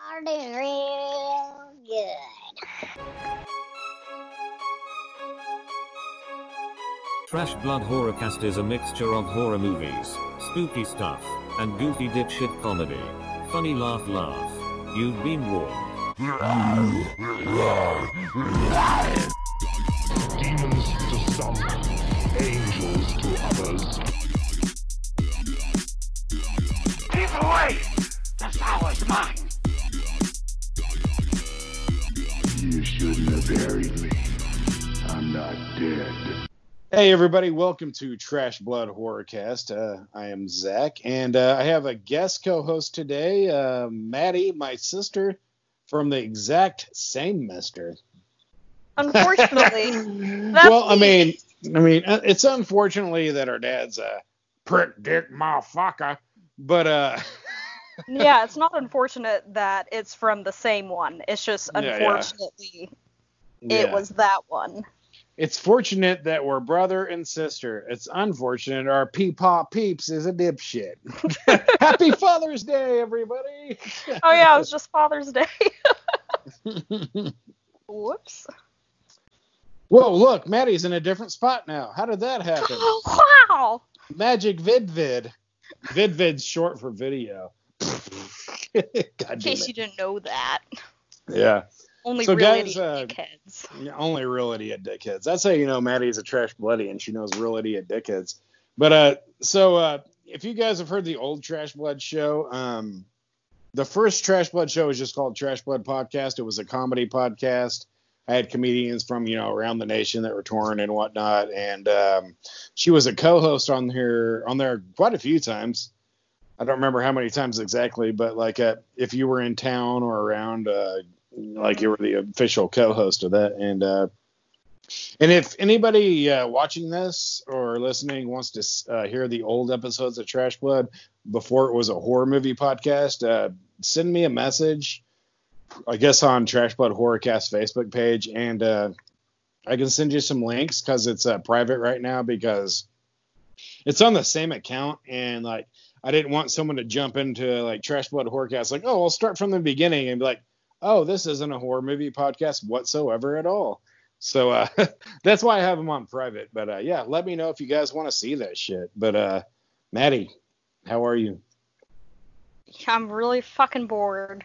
started real good. Trash Blood Horrorcast is a mixture of horror movies, spooky stuff, and goofy dipshit comedy. Funny laugh. You've been warned. Demons to some, angels to others. Keep away! The power's mine! You shouldn't have buried me. I'm not dead. Hey everybody, welcome to Trash Blood Horrorcast. I am Zach, and I have a guest co-host today, Madi, my sister, from the exact same mister. Unfortunately. Well, I mean, it's unfortunately that our dad's a prick dick motherfucker, but yeah, it's not unfortunate that it's from the same one. It's just unfortunately it was that one. It's fortunate that we're brother and sister. It's unfortunate our Peepaw Peeps is a dipshit. Happy Father's Day, everybody! Oh yeah, it was just Father's Day. Whoops. Whoa, look, Maddie's in a different spot now. How did that happen? Oh, wow! Magic VidVid. VidVid's short for video. In case you didn't know that. Yeah. Only so real guys, idiot dickheads. Yeah, only real idiot dickheads. That's how you know Maddie's a trash bloody and she knows real idiot dickheads. But if you guys have heard the old Trash Blood show, the first Trash Blood show was just called Trash Blood Podcast. It was a comedy podcast. I had comedians from, around the nation that were touring and whatnot. And she was a co-host on there quite a few times. I don't remember how many times exactly, but if you were in town or around, you were the official co-host of that. And if anybody watching this or listening wants to hear the old episodes of Trash Blood before it was a horror movie podcast, send me a message, I guess, on Trash Blood Horrorcast Facebook page. And I can send you some links because it's private right now because it's on the same account. And I didn't want someone to jump into Trash Blood Horrorcast. I'll start from the beginning and be like, oh, this isn't a horror movie podcast whatsoever at all. So that's why I have them on private. But let me know if you guys want to see that shit. But Maddie, how are you? I'm really fucking bored.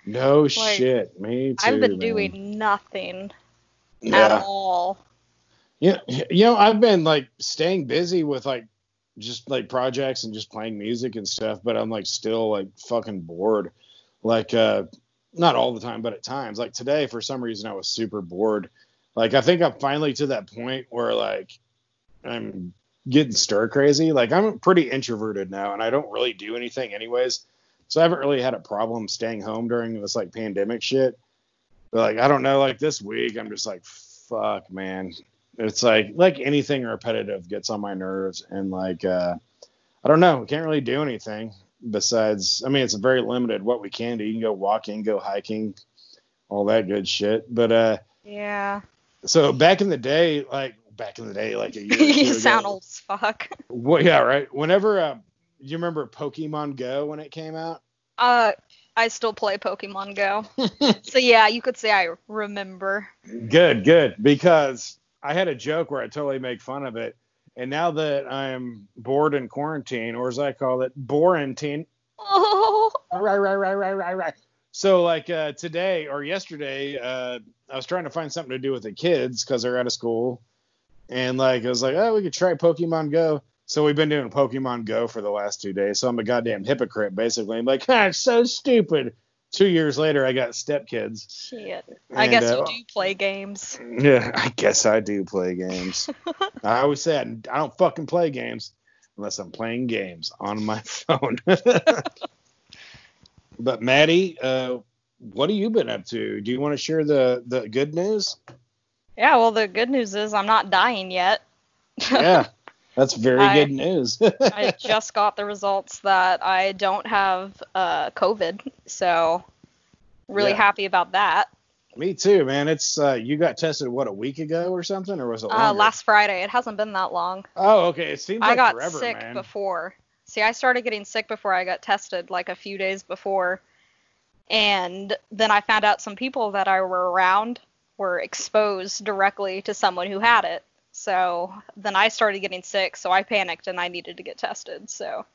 No shit. Me too. I've been doing nothing at all. Yeah, I've been staying busy with just projects and just playing music and stuff, but I'm still fucking bored. Not all the time, but at times. Today, for some reason, I was super bored. I think I'm finally to that point where I'm getting stir crazy. I'm pretty introverted now, and I don't really do anything anyways. So I haven't really had a problem staying home during this pandemic shit. But I don't know, this week I'm just fuck, man. It's anything repetitive gets on my nerves, and I don't know, we can't really do anything. Besides, it's very limited what we can do. You can go walking, go hiking, all that good shit. But yeah. So back in the day, like a year you ago, sound old as fuck. Well, yeah, right. Whenever you remember Pokemon Go when it came out? I still play Pokemon Go. So yeah, you could say I remember. Good, because I had a joke where I totally make fun of it. And now that I'm bored in quarantine, or as I call it, borantine. Oh. Right. So today or yesterday, I was trying to find something to do with the kids because they're out of school. And I was like, oh, we could try Pokemon Go. So we've been doing Pokemon Go for the last 2 days. So I'm a goddamn hypocrite, basically. I'm it's so stupid. 2 years later, I got stepkids. Shit. I guess you do play games. Yeah, I guess I do play games. I always say I don't fucking play games unless I'm playing games on my phone. But Maddie, what have you been up to? Do you want to share the good news? Yeah, well, the good news is I'm not dying yet. Yeah, that's very good news. I just got the results that I don't have COVID, so really happy about that. Me too, man. It's you got tested a week ago or something, or was it longer? Last Friday. It hasn't been that long. Oh, okay. It seems like I got forever, sick man. before. See, I started getting sick before I got tested, a few days before. And then I found out some people that I were around were exposed directly to someone who had it. So then I started getting sick, so I panicked and I needed to get tested. So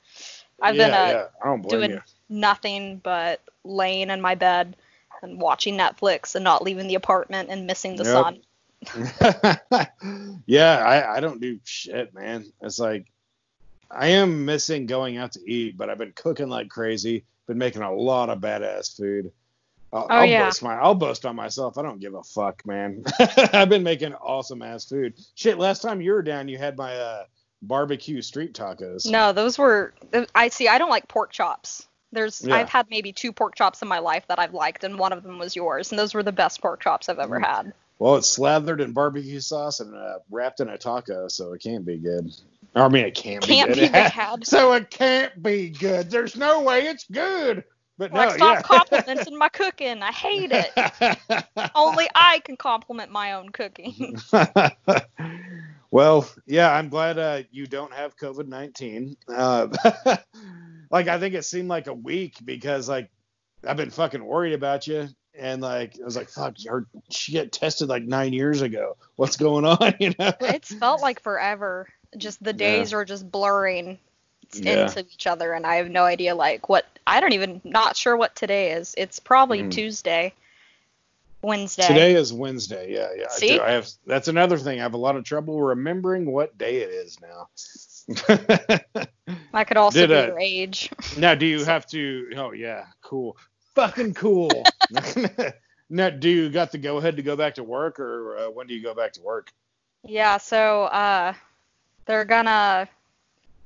I've been I don't blame doing you. nothing but laying in my bed and watching Netflix and not leaving the apartment and missing the sun. Yeah, I don't do shit, man. It's like I am missing going out to eat, but I've been cooking like crazy. Been making a lot of badass food. I'll boast on myself. I don't give a fuck, man. I've been making awesome ass food. Shit, last time you were down, you had my barbecue street tacos. No, those were I don't like pork chops. I've had maybe 2 pork chops in my life that I've liked, and one of them was yours, and those were the best pork chops I've ever had. Well, it's slathered in barbecue sauce and wrapped in a taco, so it can't be good. I mean, it can't be good. So it can't be good. There's no way it's good. But stop complimenting my cooking. I hate it. Only I can compliment my own cooking. Well, yeah, I'm glad you don't have COVID-19. Like, I think it seemed like a week because, like, I've been fucking worried about you. And, like, I was like, fuck, she got tested, like, 9 years ago. What's going on, you know? It's felt like forever. Just the days are just blurring into each other. And I have no idea, like, not sure what today is. It's probably Wednesday. Today is Wednesday, yeah. See? That's another thing. I have a lot of trouble remembering what day it is now. I could also be your age. Now, do you have to? Oh yeah, cool, fucking cool. Now, do you got the go ahead to go back to work, or when do you go back to work? Yeah, so they're gonna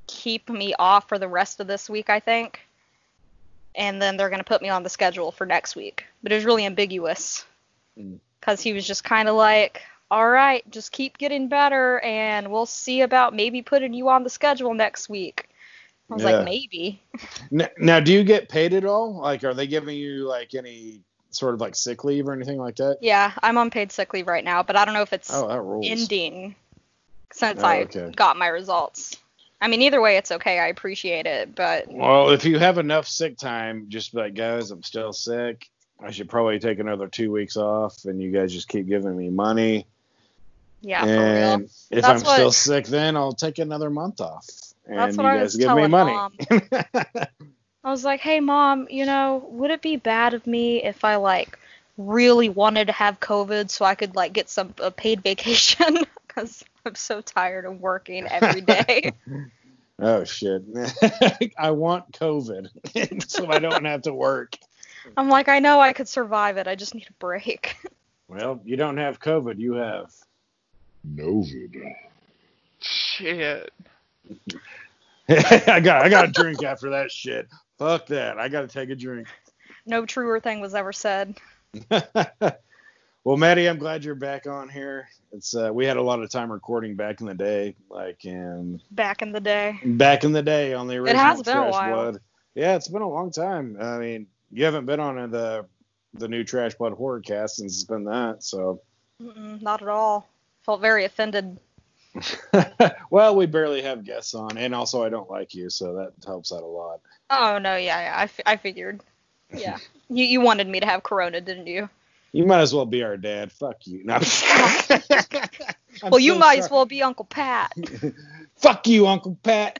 keep me off for the rest of this week, I think, and then they're gonna put me on the schedule for next week. But it was really ambiguous because he was just kind of like, all right, just keep getting better, and we'll see about maybe putting you on the schedule next week. I was like, maybe. Now, do you get paid at all? Like, are they giving you, like, any sort of, like, sick leave or anything like that? Yeah, I'm on paid sick leave right now, but I don't know if it's ending since I got my results. I mean, either way, it's okay. I appreciate it, but... Well, if you have enough sick time, just be like, guys, I'm still sick. I should probably take another 2 weeks off, and you guys just keep giving me money. Yeah, and for real. If I'm still sick, then I'll take another month off. And you guys give me money. Mom. I was like, hey, Mom, would it be bad of me if I, like, really wanted to have COVID so I could, like, get a paid vacation? Because I'm so tired of working every day. Oh, shit. I want COVID so I don't have to work. I'm like, I know I could survive it. I just need a break. Well, you don't have COVID. You have Novid. Shit. I got a drink after that shit. Fuck that. I got to take a drink. No truer thing was ever said. Well, Maddie, I'm glad you're back on here. It's we had a lot of time recording back in the day, back in the day on the original. It has been Trash a while. Blood. Yeah, it's been a long time. I mean, you haven't been on the new Trash Blood Horrorcast since it's been that, so. Not at all. Felt very offended. Well, we barely have guests on, and also I don't like you, so that helps out a lot. Oh no, yeah, I figured. Yeah, you wanted me to have Corona, didn't you? You might as well be our dad. Fuck you. No, well, you might as well be Uncle Pat. Fuck you, Uncle Pat.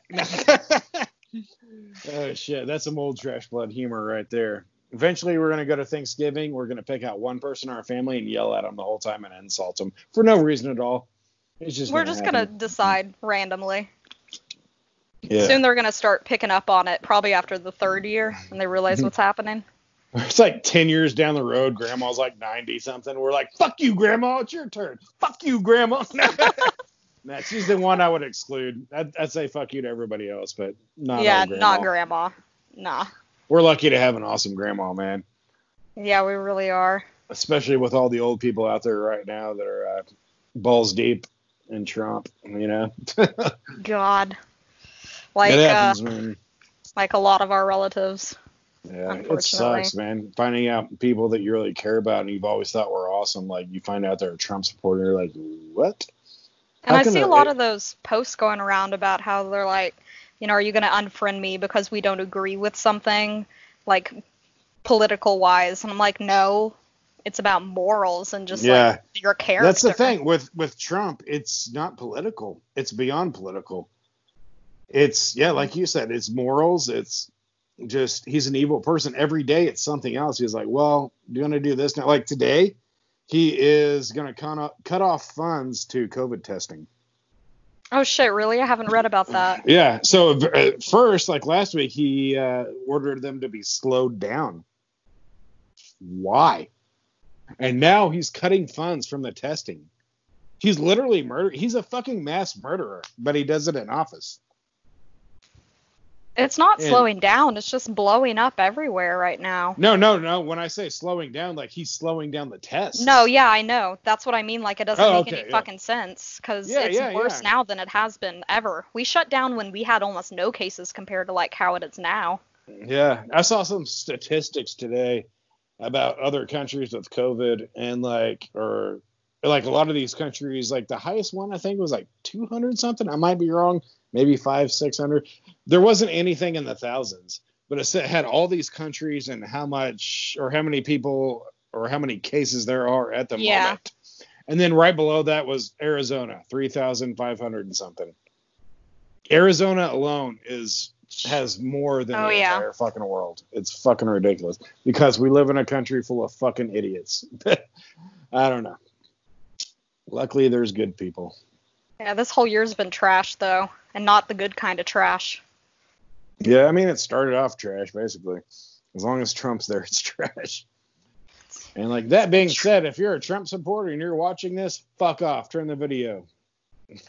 Oh shit, that's some old Trash Blood humor right there. Eventually, we're gonna go to Thanksgiving. We're gonna pick out one person in our family and yell at them the whole time and insult them for no reason at all. We're just gonna decide randomly. Yeah. Soon they're gonna start picking up on it, probably after the 3rd year, and they realize what's happening. It's like 10 years down the road. Grandma's like 90 something. We're like, fuck you, Grandma. It's your turn. Fuck you, Grandma. Nah, she's the one I would exclude. I'd say fuck you to everybody else, but not Grandma. Not Grandma. Nah. We're lucky to have an awesome grandma, man. Yeah, we really are. Especially with all the old people out there right now that are balls deep in Trump, God. Like, it happens, man. Like a lot of our relatives. Yeah, it sucks, man. Finding out people that you really care about and you've always thought were awesome, like you find out they're a Trump supporter, you're like, what? And I see a lot of those posts going around about how they're like, are you going to unfriend me because we don't agree with something? Like, political wise. And I'm like, no, it's about morals and just Yeah. like your character. That's the thing with Trump. It's not political. It's beyond political. It's, yeah, like you said, it's morals. It's just, he's an evil person. Every day it's something else. He's like, well, do you want to do this now? Like today, he is going to cut off funds to COVID testing. Oh shit, really? I haven't read about that. Yeah. So at first, like last week, he ordered them to be slowed down. Why? And now he's cutting funds from the testing. He's literally he's a fucking mass murderer, but he does it in office. It's not slowing down. It's just blowing up everywhere right now. No. When I say slowing down, like he's slowing down the tests. No, yeah, I know. That's what I mean. Like it doesn't make any fucking sense because it's worse now than it has been ever. We shut down when we had almost no cases compared to like how it is now. Yeah, I saw some statistics today about other countries with COVID and like a lot of these countries, like the highest one I think was like 200 something. I might be wrong. Maybe 500-600. There wasn't anything in the thousands, but it had all these countries and how much or how many people or how many cases there are at the moment. And then right below that was Arizona, 3,500 and something. Arizona alone has more than the entire fucking world. It's fucking ridiculous because we live in a country full of fucking idiots. I don't know. Luckily, there's good people. Yeah, this whole year's been trash, though, and not the good kind of trash. Yeah, I mean, it started off trash, basically. As long as Trump's there, it's trash. And, like, that being said, if you're a Trump supporter and you're watching this, fuck off. Turn the video.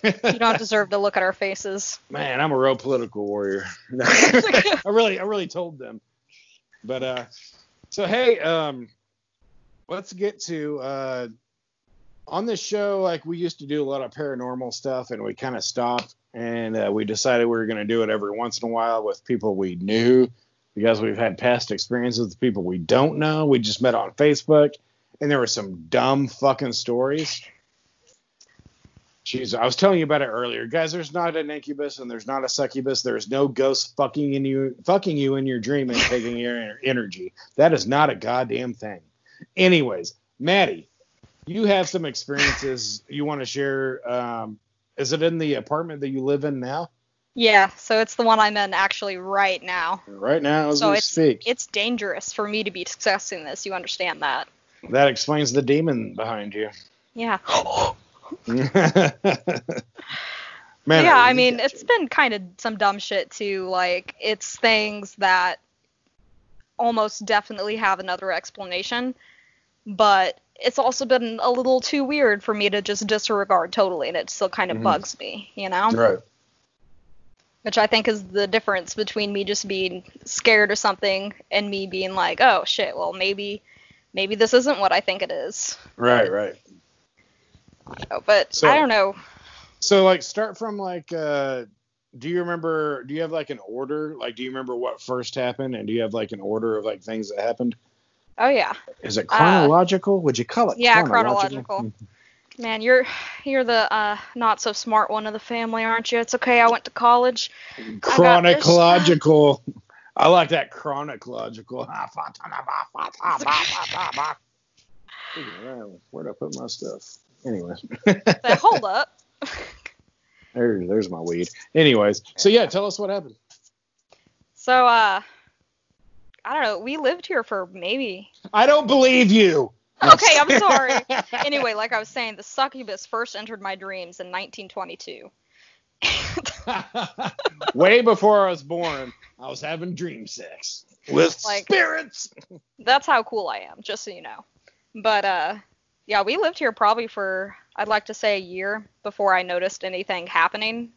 You don't deserve to look at our faces. Man, I'm a real political warrior. I really told them. But, so, hey, let's get to... on this show, like we used to do a lot of paranormal stuff and we kind of stopped and we decided we were going to do it every once in a while with people we knew because we've had past experiences with people we don't know. We just met on Facebook and there were some dumb fucking stories. Jeez, I was telling you about it earlier. Guys, there's not an incubus and there's not a succubus. There's no ghost fucking you in your dream and taking your energy. That is not a goddamn thing. Anyways, Maddie, you have some experiences you want to share. Is it in the apartment that you live in now? Yeah, so it's the one I'm in actually right now. Right now as we speak. It's dangerous for me to be discussing this. You understand that? That explains the demon behind you. Yeah. Man, yeah, I mean, it's been kind of some dumb shit too. Like, it's things that almost definitely have another explanation, but it's also been a little too weird for me to just disregard totally, and it still kind of bugs me, you know? Right. Which I think is the difference between me just being scared or something and me being like, oh shit, well maybe this isn't what I think it is. Right. But so, I don't know. So like start from like do you have like an order? Like do you remember what first happened and do you have like an order of like things that happened? Oh yeah. Is it chronological? Would you call it chronological? Man, you're the not so smart one of the family, aren't you? It's okay, I went to college. Chronological. I like that chronological. Where'd I put my stuff? Anyways. So, hold up. There's my weed. Anyways, so yeah, tell us what happened. So, I don't know. We lived here for maybe... I don't believe you. Okay, I'm sorry. Anyway, like I was saying, the succubus first entered my dreams in 1922. Way before I was born, I was having dream sex with spirits. That's how cool I am, just so you know. But, yeah, we lived here probably for, I'd like to say, a year before I noticed anything happening.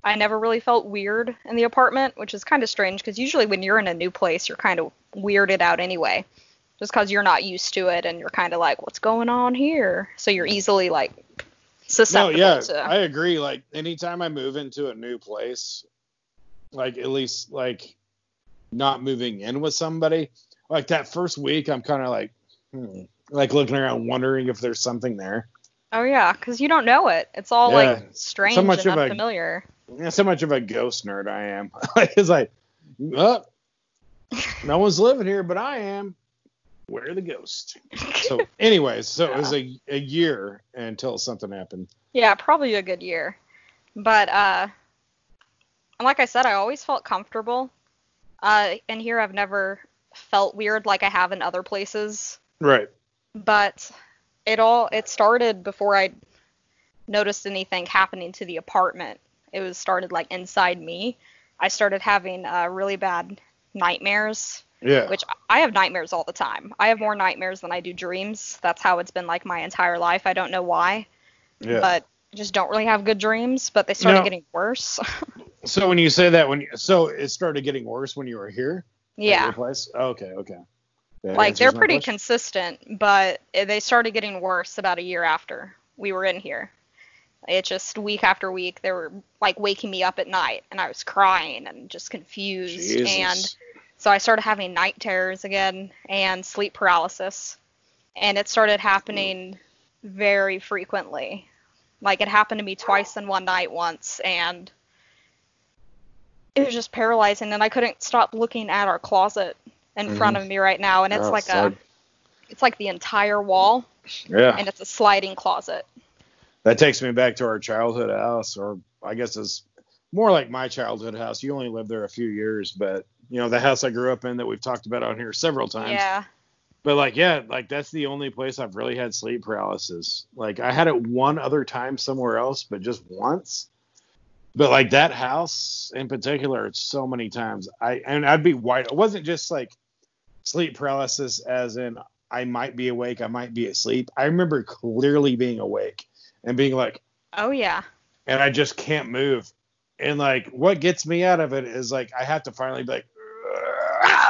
I never really felt weird in the apartment, which is kind of strange, because usually when you're in a new place, you're kind of weirded out anyway. Just because you're not used to it and you're kind of like, what's going on here? So you're easily like susceptible to. I agree. Like anytime I move into a new place, like at least like not moving in with somebody, like that first week, I'm kind of like, like looking around, wondering if there's something there. Oh yeah, because you don't know it. It's all like strange and unfamiliar. So much of a ghost nerd I am. Like it's like, oh, No one's living here, but I am. Where the ghost? So, anyways, so it was a year until something happened. Yeah, probably a good year. But like I said, I always felt comfortable. And here I've never felt weird like I have in other places. Right. But it started before I noticed anything happening to the apartment. It started like inside me. I started having really bad nightmares. Yeah. Which I have nightmares all the time. I have more nightmares than I do dreams. That's how it's been like my entire life. I don't know why. Yeah. But I just don't really have good dreams, but they started getting worse. So when you say that, so it started getting worse when you were here? Yeah. At your place? Okay. That Like, they're answers my pretty question. consistent, but they started getting worse about a year after we were in here. It just, week after week, they were, like, waking me up at night, and I was crying and just confused. Jesus. And so I started having night terrors again and sleep paralysis. And it started happening very frequently. Like, it happened to me twice in one night once, and it was just paralyzing, and I couldn't stop looking at our closet in front of me right now, and it's it's like the entire wall, and it's a sliding closet. That takes me back to our childhood house, or I guess it's more like my childhood house. You only lived there a few years, but the house I grew up in that we've talked about on here several times. Yeah. But that's the only place I've really had sleep paralysis. Like, I had it one other time somewhere else, but just once. But like that house in particular, it's so many times. I'd be wide. It wasn't just like sleep paralysis as in I might be awake, I might be asleep. I remember clearly being awake and being like, oh yeah, and I just can't move. And like, what gets me out of it is like I have to finally be like,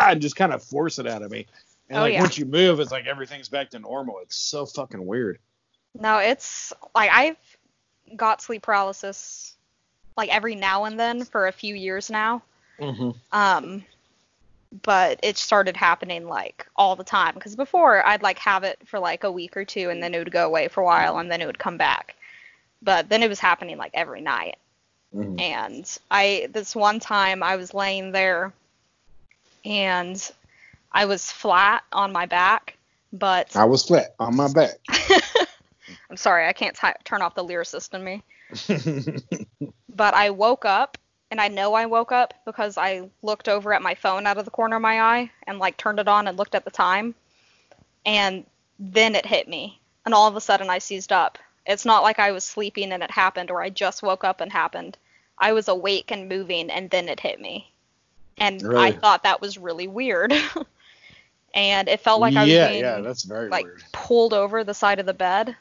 and just kind of force it out of me. And once you move, it's like everything's back to normal. It's so fucking weird. No, it's like I've got sleep paralysis like every now and then for a few years now. Mm-hmm. But it started happening like all the time, because before I'd like have it for like a week or two, and then it would go away for a while, and then it would come back. But then it was happening like every night. Mm-hmm. And this one time I was laying there, and I was flat on my back, but I was flat on my back. I'm sorry, I can't turn off the lyricist in me. But I woke up, and I know I woke up because I looked over at my phone out of the corner of my eye and like turned it on and looked at the time. And then it hit me, and all of a sudden I seized up. It's not like I was sleeping and it happened, or I just woke up and happened. I was awake and moving, and then it hit me. And really? I thought that was really weird. And it felt like I was being that's very like weird. Pulled over the side of the bed.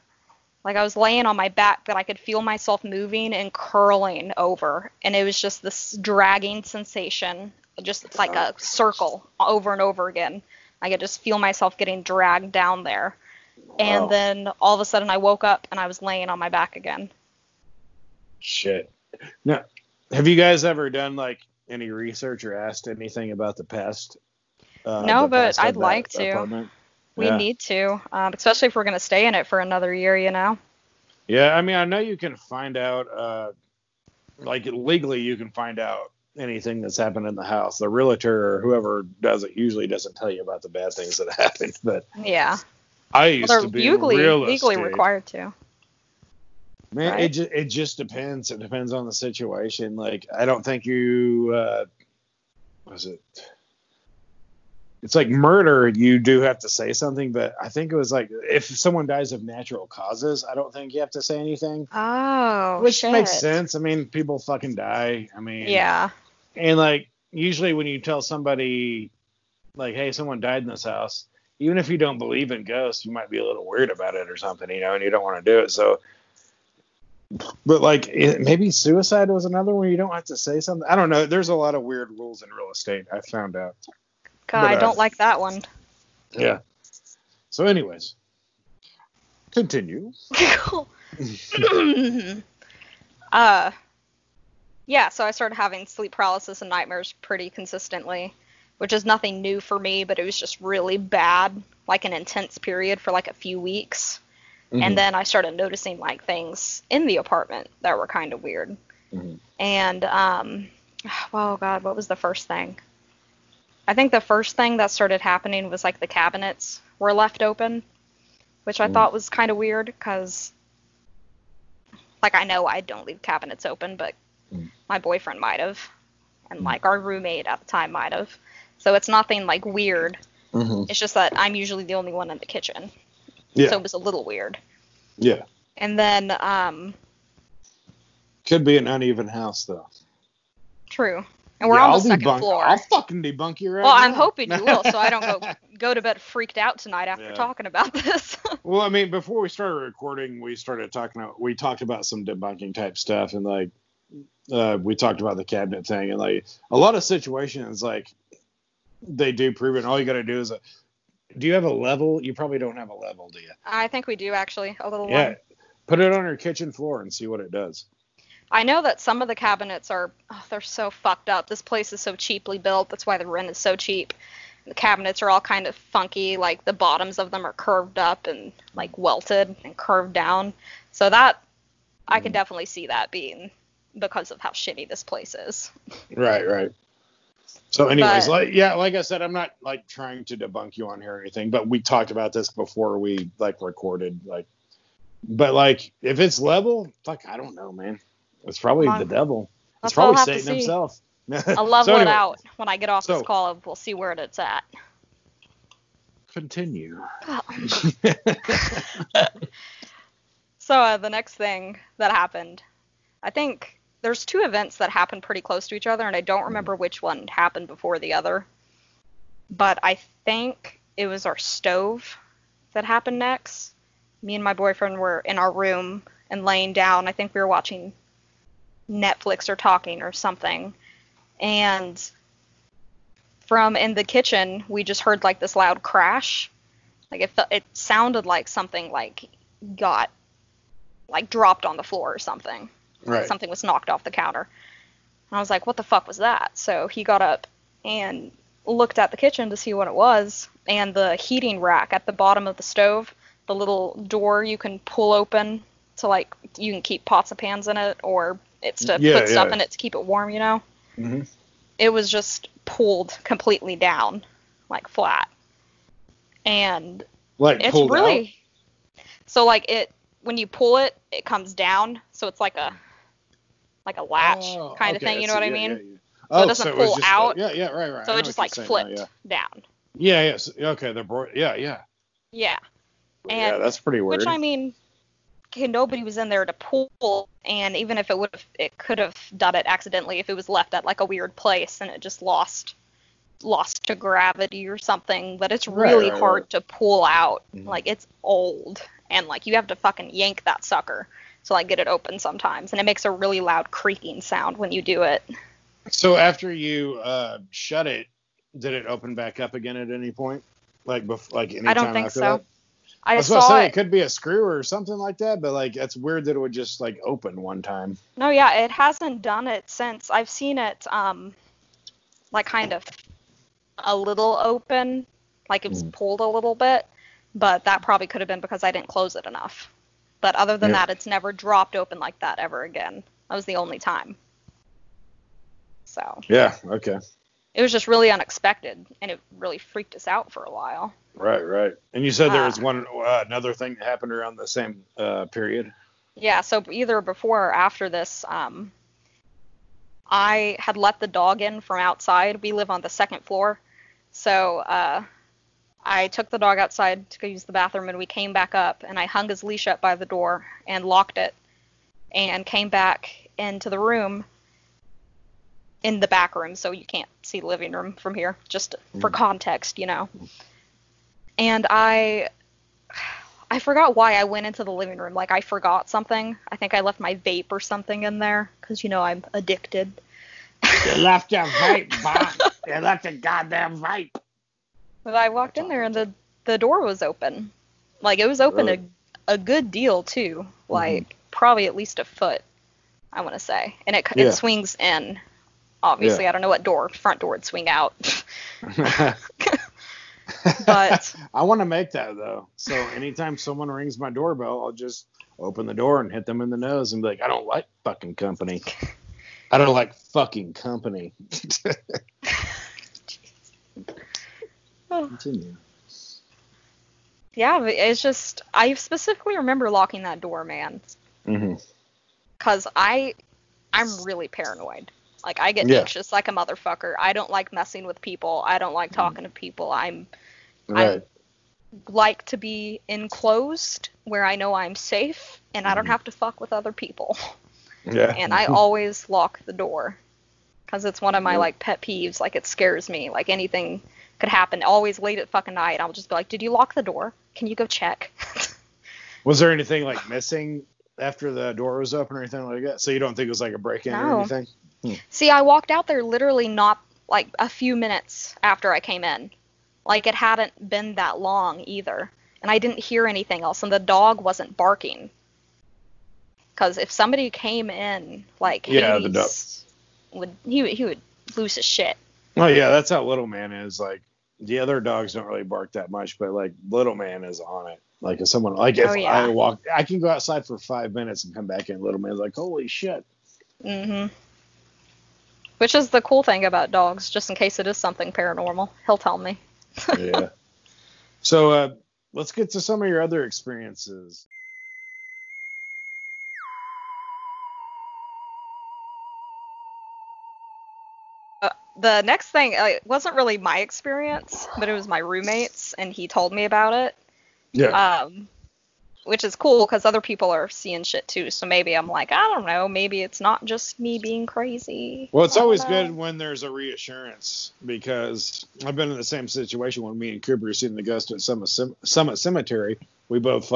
Like I was laying on my back, but I could feel myself moving and curling over. And it was just this dragging sensation, just like a circle over and over again. I could just feel myself getting dragged down there. And then all of a sudden I woke up and I was laying on my back again. Shit. Now, have you guys ever done like any research or asked anything about the past? No, but I'd like to. Apartment? We need to, especially if we're going to stay in it for another year, Yeah, I mean, I know you can find out, like legally you can find out anything that's happened in the house. The realtor or whoever does it usually doesn't tell you about the bad things that happened, but yeah. I used to be legally required to. Man, right? it just depends. It depends on the situation. Like, I don't think you, it's like murder, you do have to say something, but I think it was like if someone dies of natural causes, I don't think you have to say anything. Oh, which shit. Makes sense. I mean, people fucking die. I mean, yeah. And like usually when you tell somebody like, hey, someone died in this house, even if you don't believe in ghosts, you might be a little weird about it or something, and you don't want to do it. So, but like maybe suicide was another one. You don't have to say something. I don't know. There's a lot of weird rules in real estate, I found out. God, I don't like that one. Yeah. So anyways, continue. Yeah, so I started having sleep paralysis and nightmares pretty consistently, which is nothing new for me, but it was just really bad, like an intense period for like a few weeks. Mm-hmm. And then I started noticing like things in the apartment that were kind of weird. Mm-hmm. And, oh God, what was the first thing? I think the first thing that started happening was like the cabinets were left open, which I thought was kind of weird because, like, I know I don't leave cabinets open, but my boyfriend might have, and like our roommate at the time might have. So it's nothing like weird. It's just that I'm usually the only one in the kitchen. Yeah. So it was a little weird. Yeah. And then, Could be an uneven house, though. true. And we're on the second floor. I'll fucking debunk you right Well, now. I'm hoping you will, so I don't go to bed freaked out tonight after talking about this. Well, I mean, before we started recording, we talked about some debunking type stuff, and like, we talked about the cabinet thing, and like a lot of situations, like they do prove it. And all you got to do is, do you have a level? You probably don't have a level, do you? I think we do actually, a little Yeah. one. Put it on your kitchen floor and see what it does. I know that some of the cabinets are, they're so fucked up. This place is so cheaply built. That's why the rent is so cheap. The cabinets are all kind of funky. Like the bottoms of them are curved up and like welted and curved down. So that, I can definitely see that being because of how shitty this place is. Right. So anyways, like I said, I'm not like trying to debunk you on here or anything, but we talked about this before we like recorded, like, but like if it's level, fuck, I don't know, man. It's probably the devil. It's probably Satan himself. I'll level it out when I get off this call. We'll see where it's at. Continue. So the next thing that happened, I think there's two events that happened pretty close to each other, and I don't remember which one happened before the other. But I think it was our stove that happened next. Me and my boyfriend were in our room and laying down. I think we were watching Netflix or talking or something. And from in the kitchen, we just heard like this loud crash. Like it sounded like something like got like dropped on the floor or something. Right. Something was knocked off the counter. And I was like, what the fuck was that? So he got up and looked at the kitchen to see what it was. And the heating rack at the bottom of the stove, the little door you can pull open to like, you can keep pots and pans in it, or it's to put stuff in it to keep it warm, you know? Mm-hmm. It was just pulled completely down, like flat. And like it's pulled really, out? So like it, when you pull it, it comes down. So it's like a latch kind of thing, you know what I mean? Yeah. So it doesn't pull out. Right. So it just like flipped down. Yeah. Okay. Yeah. Yeah. And yeah, that's pretty weird. Which I mean, nobody was in there to pull, and even if it could have done it accidentally if it was left at like a weird place and it just lost to gravity or something. But it's really hard to pull out. Mm-hmm. Like it's old, and like you have to fucking yank that sucker to like get it open sometimes, and it makes a really loud creaking sound when you do it. So after you shut it, did it open back up again at any point? Like any I don't time think after so. that? I was saw about to say, it. it could be a screw or something like that, but like that's weird that it would just like open one time. No, yeah, it hasn't done it since. I've seen it like kind of a little open, like it was pulled a little bit, but that probably could have been because I didn't close it enough. But other than that, it's never dropped open like that ever again. That was the only time. So. Yeah, okay. It was just really unexpected, and it really freaked us out for a while. Right. And you said there was another thing that happened around the same period? Yeah, so either before or after this, I had let the dog in from outside. We live on the second floor. So I took the dog outside to go use the bathroom, and we came back up, and I hung his leash up by the door and locked it and came back into the room, in the back room, so you can't see the living room from here, just for context, you know. And I forgot why I went into the living room. Like, I forgot something. I think I left my vape or something in there, because, you know, I'm addicted. You left your vape, Bob. You left your goddamn vape. But I walked in there, and the door was open. Like, it was open a good deal, too. Like, probably at least a foot, I want to say. And it swings in. Obviously, I don't know what front door would swing out. But I want to make that, though. So anytime someone rings my doorbell, I'll just open the door and hit them in the nose and be like, I don't like fucking company. I don't like fucking company. Continue. Yeah, but it's just, I specifically remember locking that door, man. Mm-hmm. Because I'm really paranoid. Like, I get Yeah. anxious like a motherfucker. I don't like messing with people. I don't like talking to people. I Right. like to be enclosed where I know I'm safe and I don't have to fuck with other people. Yeah. And I always lock the door. Because it's one of my, like, pet peeves. Like, it scares me. Like, anything could happen. Always late at fucking night, I'll just be like, did you lock the door? Can you go check? Was there anything, like, missing after the door was open or anything like that? So you don't think it was, like, a break-in or No. anything? See, I walked out there literally not, like, a few minutes after I came in. Like, it hadn't been that long either. And I didn't hear anything else. And the dog wasn't barking. Because if somebody came in, like, Yeah, Hades the dog. he would lose his shit. Oh, yeah, that's how Little Man is. Like, the other dogs don't really bark that much, but, like, Little Man is on it. Like, if someone, like, if I can go outside for 5 minutes and come back in, Little Man's like, holy shit. Mm-hmm. Which is the cool thing about dogs, just in case it is something paranormal. He'll tell me. Yeah. So, let's get to some of your other experiences. The next thing, it wasn't really my experience, but it was my roommate's, and he told me about it. Yeah. Which is cool because other people are seeing shit too. So maybe I'm like, I don't know, maybe it's not just me being crazy. Well, it's always good when there's a reassurance, because I've been in the same situation when me and Cooper seen the ghost at Summit Cemetery. We both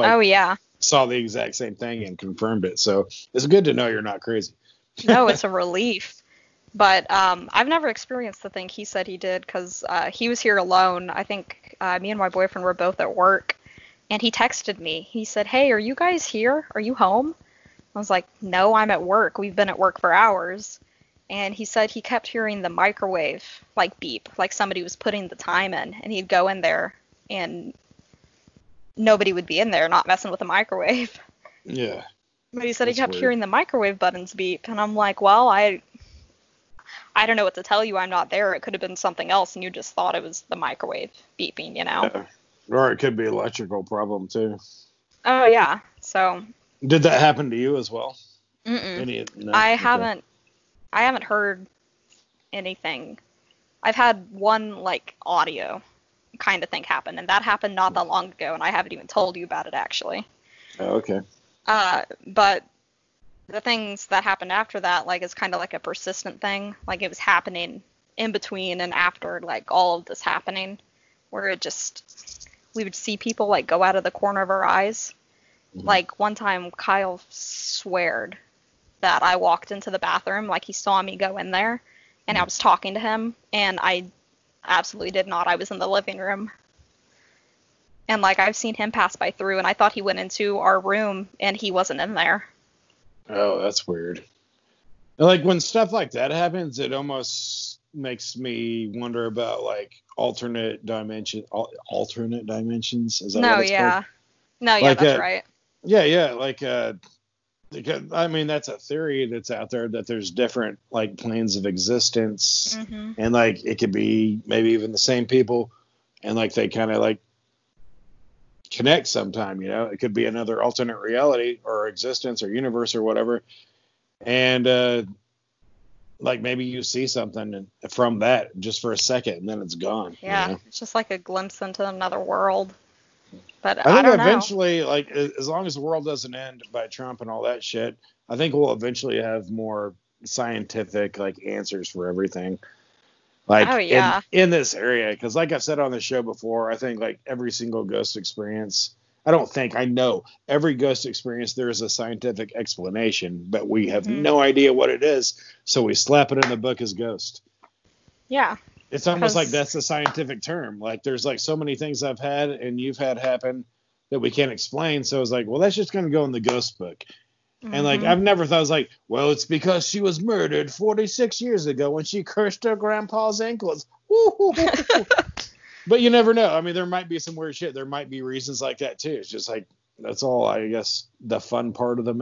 saw the exact same thing and confirmed it. So it's good to know you're not crazy. No, it's a relief. But I've never experienced the thing he said he did because he was here alone. I think me and my boyfriend were both at work. And he texted me. He said, hey, are you guys here? Are you home? I was like, no, I'm at work. We've been at work for hours. And he said he kept hearing the microwave, like, beep, like somebody was putting the time in. And he'd go in there, and nobody would be in there, not messing with the microwave. Yeah. But he said he kept hearing the microwave buttons beep. And I'm like, well, I don't know what to tell you. I'm not there. It could have been something else, and you just thought it was the microwave beeping, you know? Yeah. Or it could be an electrical problem, too. Oh, yeah. So. Did that happen to you as well? Mm-mm. No? I haven't heard anything. I've had one, like, audio kind of thing happen, and that happened not that long ago, and I haven't even told you about it, actually. Oh, okay. But the things that happened after that, like, is kind of like a persistent thing. Like, it was happening in between and after, like, all of this happening, where it just... we would see people, like, go out of the corner of our eyes. Mm-hmm. Like, one time, Kyle sweared that I walked into the bathroom, like, he saw me go in there, and I was talking to him, and I absolutely did not. I was in the living room. And, like, I've seen him pass by through, and I thought he went into our room, and he wasn't in there. Oh, that's weird. Like, when stuff like that happens, it almost makes me wonder about, like, alternate dimensions. Is that what it's called? No, yeah, like, that's right. Yeah, like, because, I mean, that's a theory that's out there, that there's different, like, planes of existence, and, like, it could be maybe even the same people, and, like, they kind of, like, connect sometime, you know? It could be another alternate reality or existence or universe or whatever, and, like, maybe you see something from that just for a second, and then it's gone. Yeah, you know? It's just like a glimpse into another world. But I think don't eventually, like, as long as the world doesn't end by Trump and all that shit, I think we'll eventually have more scientific, like, answers for everything. Like, in this area, because, like I've said on the show before, I think, like, every single ghost experience, I know every ghost experience, there is a scientific explanation, but we have no idea what it is, so we slap it in the book as ghost. Yeah. It's almost like that's a scientific term. Like, there's, like, so many things I've had and you've had happen that we can't explain, so it's like, well, that's just going to go in the ghost book. And, like, I've never thought, I was like, well, it's because she was murdered 46 years ago when she cursed her grandpa's ankles. But you never know. I mean, there might be some weird shit. There might be reasons like that, too. It's just, like, that's all, I guess, the fun part of the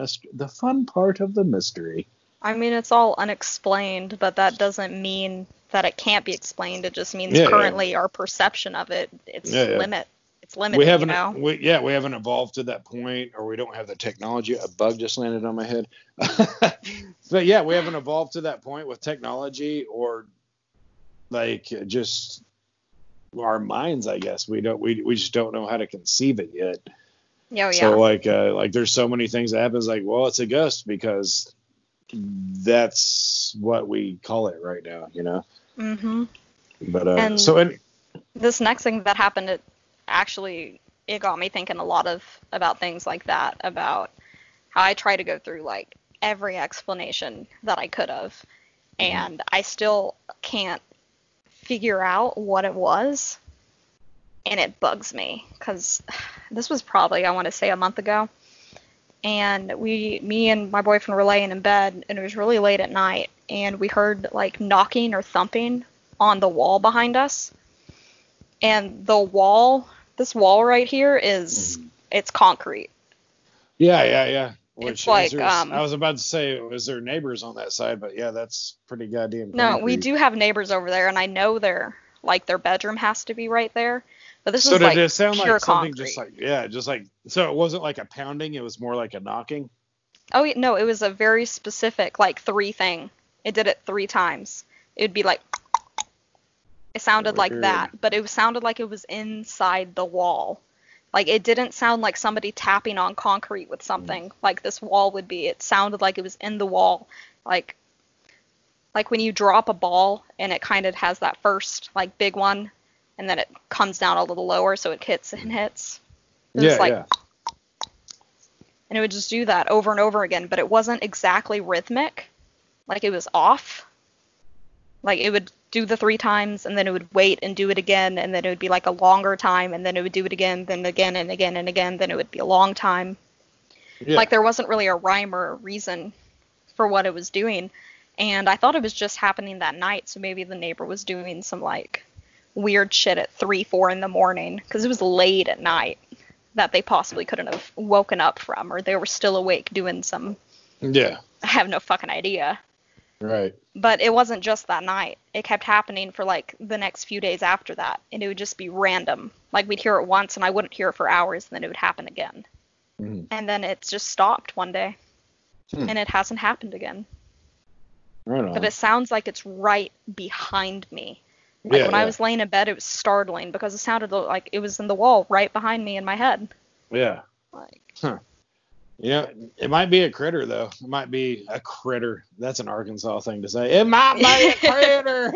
mystery. I mean, it's all unexplained, but that doesn't mean that it can't be explained. It just means Yeah, currently our perception of it, it's yeah. it's limited, you know? We haven't evolved to that point, or we don't have the technology. A bug just landed on my head. But yeah, we haven't evolved to that point with technology, or like just our minds, I guess. We just don't know how to conceive it yet. Oh, yeah. So like there's so many things that happens, like, well, it's a ghost because that's what we call it right now, you know? Mm-hmm. But and this next thing that happened, it got me thinking a lot about things like that, about how I try to go through like every explanation that I could have, and I still can't figure out what it was, and it bugs me because this was probably, I want to say, a month ago, and me and my boyfriend were laying in bed, and it was really late at night, and we heard like knocking or thumping on the wall behind us, and this wall right here is it's concrete. Yeah. Which it's like I was about to say, is there neighbors on that side? But yeah, that's pretty goddamn concrete. No, we do have neighbors over there, and I know their bedroom has to be right there. But this is like did it sound pure like something concrete. just like so it wasn't like a pounding, it was more like a knocking? Oh no, it was a very specific like 3 thing. It did it 3 times. It would be like, it sounded like that, but it sounded like it was inside the wall. Like, it didn't sound like somebody tapping on concrete with something like this wall would be. It sounded like it was in the wall. Like when you drop a ball and it kind of has that first like big one, and then it comes down a little lower so it hits and hits. And it would just do that over and over again, but it wasn't exactly rhythmic. Like, it was off. Like, it would do the 3 times, and then it would wait and do it again, and then it would be like a longer time, and then it would do it again, then again and again and again, then it would be a long time. Yeah. Like, there wasn't really a rhyme or a reason for what it was doing, and I thought it was just happening that night, so maybe the neighbor was doing some, like, weird shit at 3, 4 in the morning, because it was late at night that they possibly couldn't have woken up from, or they were still awake doing some... Yeah. I have no fucking idea. Right. But it wasn't just that night. It kept happening for like the next few days after that, and it would just be random. Like, we'd hear it once, and I wouldn't hear it for hours, and then it would happen again. And then it just stopped one day, and it hasn't happened again. Right on. But it sounds like it's right behind me. Like, when I was laying in bed, it was startling because it sounded like it was in the wall right behind me in my head. Yeah. Like. Yeah, it might be a critter, though. It might be a critter. That's an Arkansas thing to say. It might be a critter.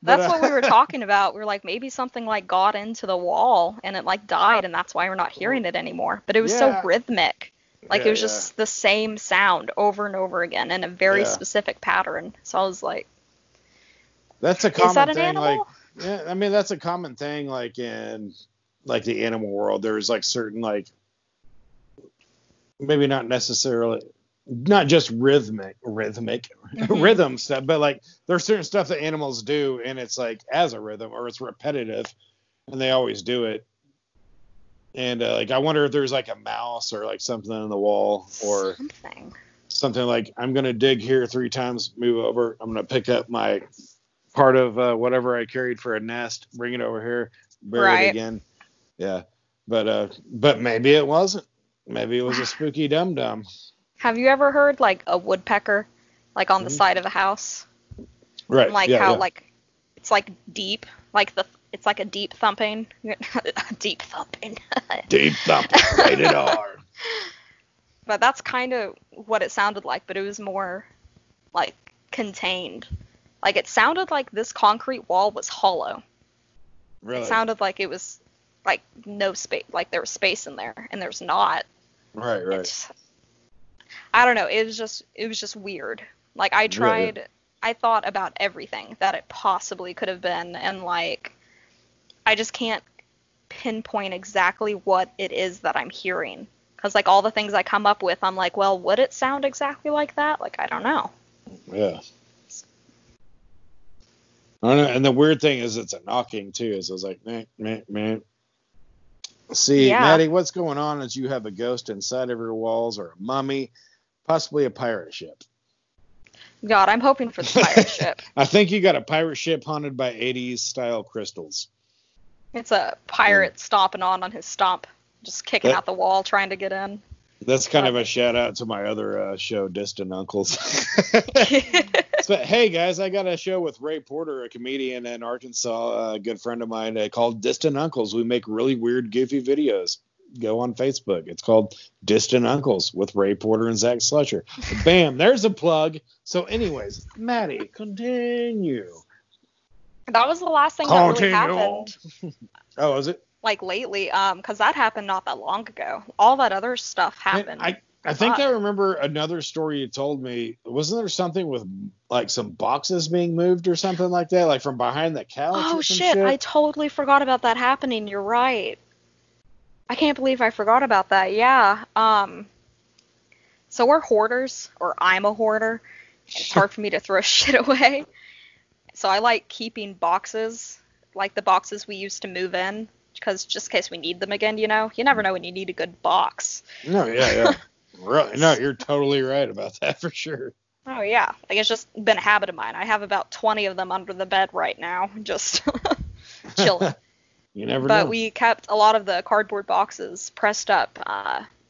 That's what we were talking about. We were like, maybe something like got into the wall and it like died, and that's why we're not hearing it anymore. But it was so rhythmic. Like, it was just the same sound over and over again in a very specific pattern. So I was like, that's a common is that an thing. animal? Like, I mean, that's a common thing. Like, in like the animal world, there's like certain like, maybe not necessarily, not just rhythmic rhythm stuff, but like there's certain stuff that animals do, and it's like as a rhythm, or it's repetitive, and they always do it. And like, I wonder if there's like a mouse or like something in the wall, or something like, I'm gonna dig here 3 times, move over, I'm gonna pick up my part of whatever I carried for a nest, bring it over here, bury it again. Yeah, but maybe it wasn't. Maybe it was a spooky dum-dum. Have you ever heard like a woodpecker, like on the side of a house? Right. Like like it's like deep, like it's like a deep thumping. Deep thumping. Deep thumping. Rated R. But that's kind of what it sounded like, but it was more like contained. Like, it sounded like this concrete wall was hollow. Really? It sounded like it was like no space, like there was space in there, and there's not. Right. I don't know. It was just weird. Like, I tried, I thought about everything that it possibly could have been, and like, I just can't pinpoint exactly what it is that I'm hearing. Because like, all the things I come up with, I'm like, well, would it sound exactly like that? Like, I don't know. Yeah. I don't know. And the weird thing is, it's a knocking too. Is I was like, man. See, Maddie, what's going on is you have a ghost inside of your walls, or a mummy, possibly a pirate ship. God, I'm hoping for the pirate ship. I think you got a pirate ship haunted by 80s style crystals. It's a pirate stomping on his stomp, just kicking out the wall, trying to get in. That's kind of a shout out to my other show, Distant Uncles. But hey guys, I got a show with Ray Porter, a comedian in Arkansas, a good friend of mine, called Distant Uncles. We make really weird, goofy videos. Go on Facebook. It's called Distant Uncles with Ray Porter and Zach Slusher. Bam, there's a plug. So anyways, Maddie, continue. That was the last thing that really happened. Oh, was it? Like lately, because that happened not that long ago. All that other stuff happened. I think I remember another story you told me. Wasn't there something with like some boxes being moved or something like that, like from behind the couch? Oh or some shit! I totally forgot about that happening. You're right. I can't believe I forgot about that. Yeah. So we're hoarders, or I'm a hoarder. It's hard for me to throw shit away. So I like keeping boxes, like the boxes we used to move in, because just in case we need them again, you know? You never know when you need a good box. No, yeah. Really? No, you're totally right about that for sure. Oh, yeah. Like, it's just been a habit of mine. I have about 20 of them under the bed right now, just chilling. You never know. But we kept a lot of the cardboard boxes pressed up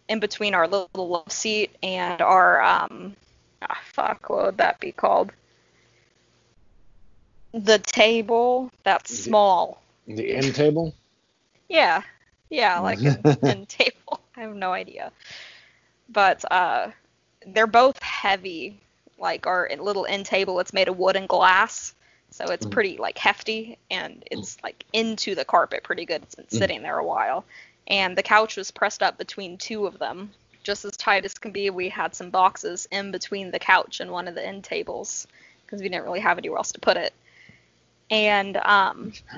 in between our little love seat and our, what would that be called? The table that's small. The end table? Yeah, like an end table. I have no idea. But they're both heavy. Like our little end table, it's made of wood and glass, so it's pretty like hefty, and it's like into the carpet pretty good. It's been sitting there a while. And the couch was pressed up between two of them, just as tight as can be. We had some boxes in between the couch and one of the end tables because we didn't really have anywhere else to put it. And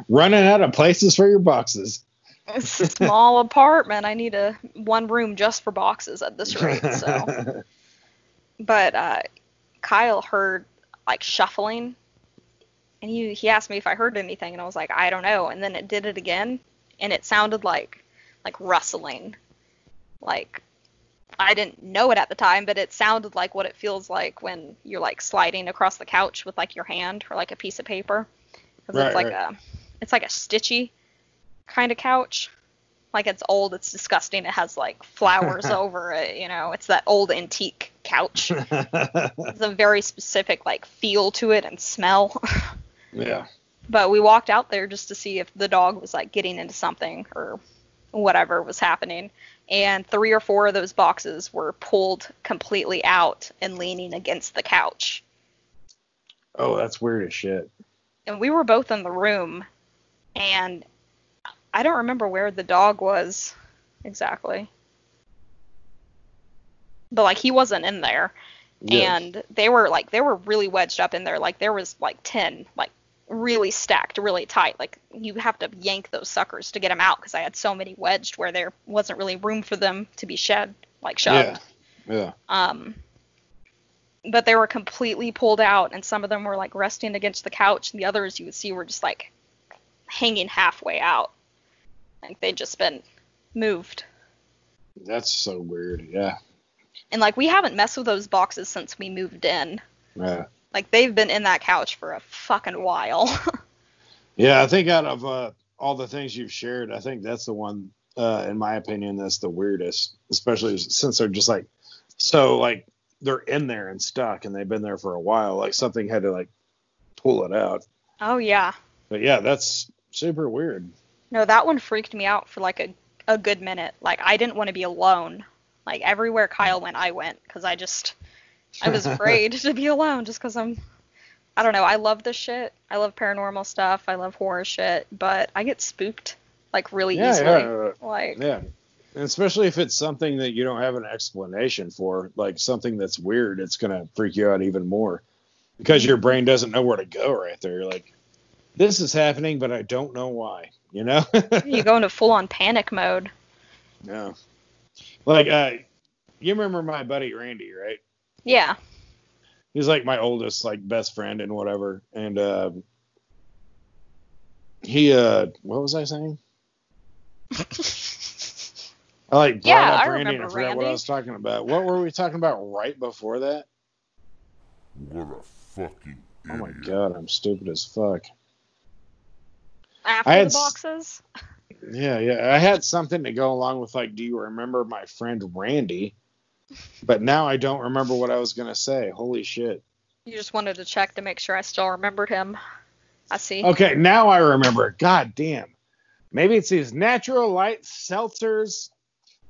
running out of places for your boxes. It's a small apartment. I need one room just for boxes at this rate. So, but Kyle heard like shuffling, and he asked me if I heard anything, and I was like, I don't know. And then it did it again, and it sounded like rustling. Like I didn't know it at the time, but it sounded like what it feels like when you're like sliding across the couch with like your hand or like a piece of paper. Because it's like a stitchy kind of couch. Like it's old, it's disgusting. It has like flowers over it, you know. It's that old antique couch. It's a very specific like feel to it and smell. Yeah. But we walked out there just to see if the dog was like getting into something or whatever was happening. And 3 or 4 of those boxes were pulled completely out and leaning against the couch. Oh, that's weird as shit. And we were both in the room, and I don't remember where the dog was exactly. But like he wasn't in there. Yeah. And they were really wedged up in there. Like there was like 10 like really stacked really tight. Like you have to yank those suckers to get them out because I had so many wedged where there wasn't really room for them to be shoved. Yeah. But they were completely pulled out, and some of them were like resting against the couch, and the others you would see were just like hanging halfway out. Like they'd just been moved. That's so weird, yeah. And like we haven't messed with those boxes since we moved in. Yeah. Like they've been in that couch for a fucking while. Yeah, I think out of all the things you've shared, I think that's the one, in my opinion, that's the weirdest, especially since they're just like, so like they're in there and stuck and they've been there for a while. Like something had to like pull it out. Oh, yeah. But yeah, that's super weird. No, that one freaked me out for like a good minute. Like I didn't want to be alone. Like everywhere Kyle went, I went because I was afraid to be alone just because I don't know. I love this shit. I love paranormal stuff. I love horror shit, but I get spooked like really easily. Yeah. And especially if it's something that you don't have an explanation for, like something that's weird, it's going to freak you out even more because your brain doesn't know where to go right there. You're like, this is happening, but I don't know why, you know? You go into full on panic mode. Yeah. Like, you remember my buddy Randy, right? Yeah. He's like my oldest, like best friend and whatever. And he, what was I saying? I like brought up Randy and I forgot what I was talking about. What were we talking about right before that? What a fucking idiot. Oh my god, I'm stupid as fuck. After I had the boxes? Yeah. I had something to go along with, like, do you remember my friend Randy? But now I don't remember what I was going to say. Holy shit. You just wanted to check to make sure I still remembered him. I see. Okay, now I remember. God damn. Maybe it's these natural light seltzers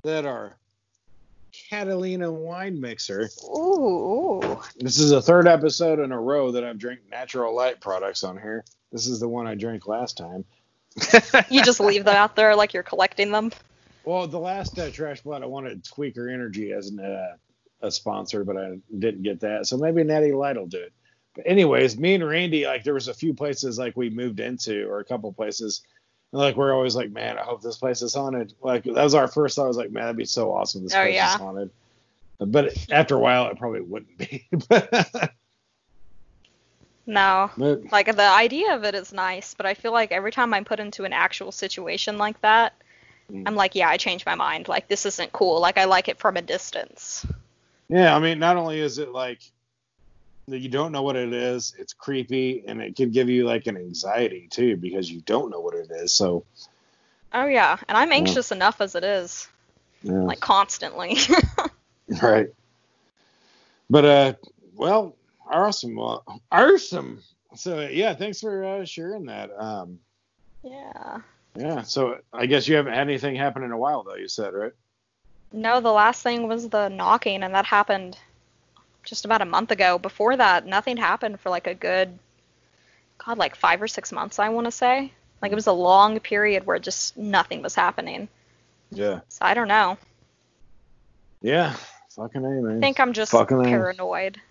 that are Catalina wine mixer. Ooh. This is the third episode in a row that I've drank natural light products on here. This is the one I drank last time. You just leave them out there like you're collecting them? Well, the last Trash Blood, I wanted Tweaker Energy as a sponsor, but I didn't get that. So maybe Natty Light will do it. But anyways, me and Randy, like, there was a few places like we moved into, or a couple places, and like we're always like, man, I hope this place is haunted. Like, that was our first thought. I was like, man, that'd be so awesome. This place is haunted. But after a while, it probably wouldn't be. No. Like, the idea of it is nice, but I feel like every time I'm put into an actual situation like that, I'm like, yeah, I changed my mind. Like, this isn't cool. Like, I like it from a distance. Yeah, I mean, not only is it like you don't know what it is, it's creepy, and it could give you like an anxiety too because you don't know what it is. So. Oh yeah, and I'm anxious enough as it is. Yeah. Like, constantly. Right. But well, awesome. Awesome. So yeah, thanks for sharing that. Yeah. Yeah. So I guess you haven't had anything happen in a while, though. You said, right? No, the last thing was the knocking, and that happened just about a month ago. Before that, nothing happened for like a good, like 5 or 6 months, I want to say. Like, it was a long period where just nothing was happening. Yeah. So I don't know. Yeah. Fucking A, man. I think I'm just fucking paranoid.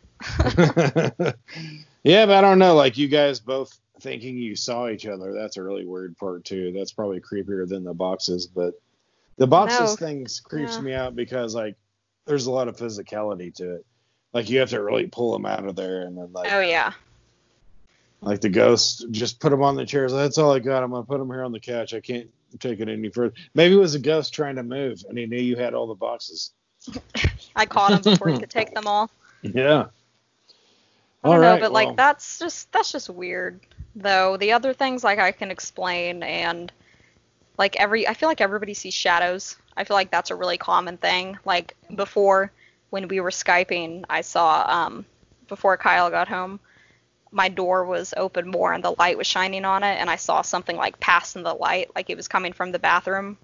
Yeah, but I don't know. Like, you guys both thinking you saw each other, that's a really weird part, too. That's probably creepier than the boxes, but the boxes things creeps me out because, like, there's a lot of physicality to it. Like, you have to really pull them out of there, and then, like... Oh, yeah. Like, the ghost, just put them on the chairs. That's all I got. I'm going to put them here on the couch. I can't take it any further. Maybe it was a ghost trying to move, and he knew you had all the boxes. I caught him before he could take them all. Yeah. I don't know, but like, that's just weird, though. The other things, like, I can explain, and like, I feel like everybody sees shadows. I feel like that's a really common thing. Like, before, when we were Skyping, I saw, before Kyle got home, my door was open more and the light was shining on it, and I saw something like pass in the light, like it was coming from the bathroom.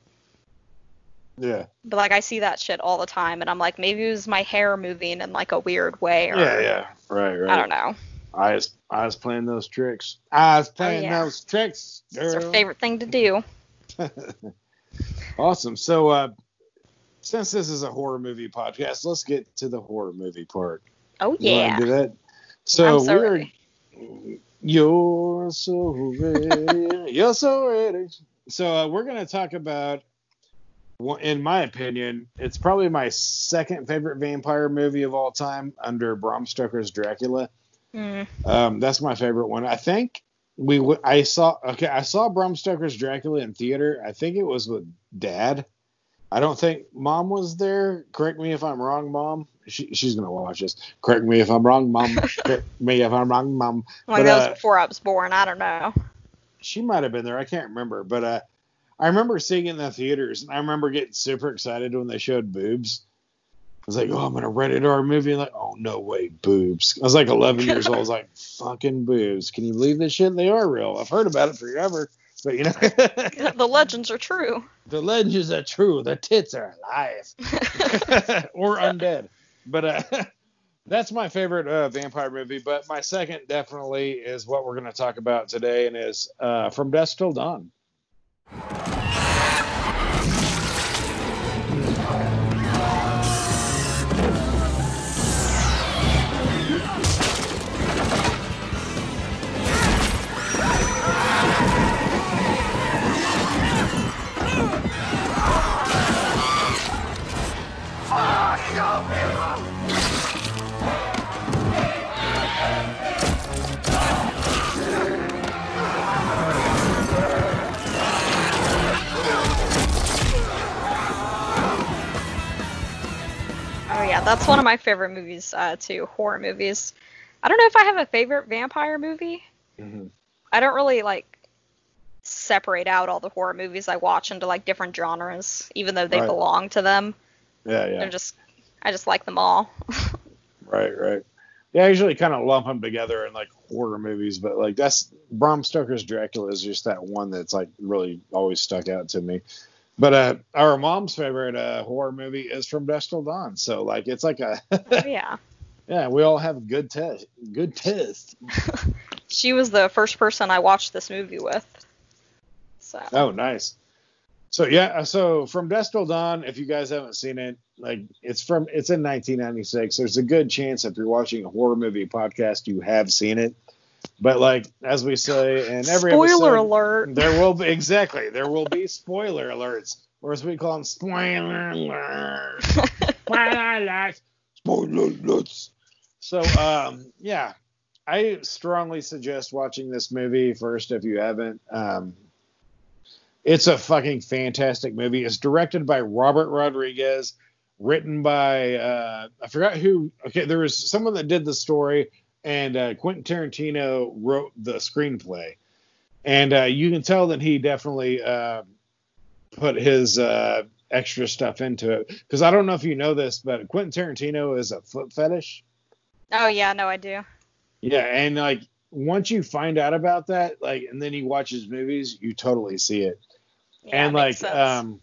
Yeah. But like, I see that shit all the time, and I'm like, maybe it was my hair moving in like a weird way. Or, yeah. Right. I don't know. I was playing those tricks. I was playing those tricks, girl. It's our favorite thing to do. Awesome. So, since this is a horror movie podcast, let's get to the horror movie part. Oh, yeah. You want to do that? So, I'm so ready. You're so ready. You're so ready. So, we're going to talk about, in my opinion, it's probably my second favorite vampire movie of all time, under Bram Stoker's Dracula. That's my favorite one. I think I saw Bram Stoker's Dracula in theater. I think it was with Dad. I don't think Mom was there. Correct me if I'm wrong, Mom. She's gonna watch this. Correct me if I'm wrong, Mom. Correct me if I'm wrong, Mom. Like, that was before I was born. I don't know. She might have been there. I can't remember. But I remember seeing it in the theaters, and I remember getting super excited when they showed boobs. I was like, oh, I'm going to rated R movie. And like, oh, no way, boobs. I was like 11 years old. I was like, fucking boobs. Can you believe this shit? They are real. I've heard about it forever. But, you know. The legends are true. The legends are true. The tits are alive. Or undead. But that's my favorite vampire movie. But my second definitely is what we're going to talk about today, and is From Dusk Till Dawn. Oh yeah, that's one of my favorite movies too, horror movies. I don't know if I have a favorite vampire movie. Mhm. I don't really like separate out all the horror movies I watch into like different genres, even though they Right. belong to them. Yeah, They're yeah. just, I just like them all. Right, right. Yeah, I usually kind of lump them together in like horror movies, but like that's Bram Stoker's Dracula is just that one that's like really always stuck out to me. But our mom's favorite horror movie is From Dusk Till Dawn. So like it's like a Oh, yeah. yeah, we all have good taste. Good taste. She was the first person I watched this movie with. So. Oh, nice. So yeah, so From Dusk Till Dawn, if you guys haven't seen it, like it's in 1996. There's a good chance if you're watching a horror movie podcast, you have seen it. But like as we say in every Spoiler episode, alert. there will be spoiler alerts, or as we call them, spoiler alerts. Spoiler alerts. So yeah, I strongly suggest watching this movie first if you haven't. It's a fucking fantastic movie. It's directed by Robert Rodriguez, written by I forgot who. Okay, there was someone that did the story, and Quentin Tarantino wrote the screenplay. And you can tell that he definitely put his extra stuff into it. Because I don't know if you know this, but Quentin Tarantino is a foot fetish. Oh, yeah, no, I do. Yeah, and like once you find out about that, like, and then you watch his movies, you totally see it. Yeah, And it like makes sense.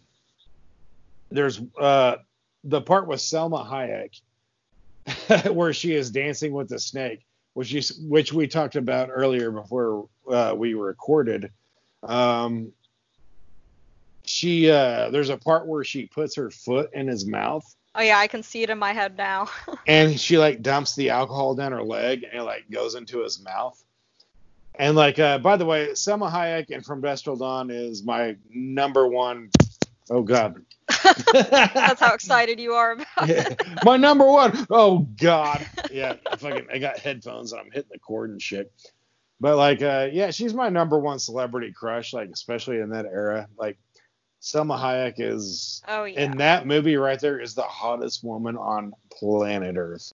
there's the part with Selma Hayek where she is dancing with the snake, which we talked about earlier before we recorded. She there's a part where she puts her foot in his mouth Oh, yeah, I can see it in my head now. and she like dumps the alcohol down her leg and it like goes into his mouth. And like by the way, Selma Hayek and From Dusk Till Dawn is my number one. Oh God. That's how excited you are about it. My number one. Oh God. Yeah, I got headphones and I'm hitting the cord and shit. But like yeah, she's my number one celebrity crush, like especially in that era. Like Selma Hayek is Oh, yeah. in that movie right there is the hottest woman on planet Earth.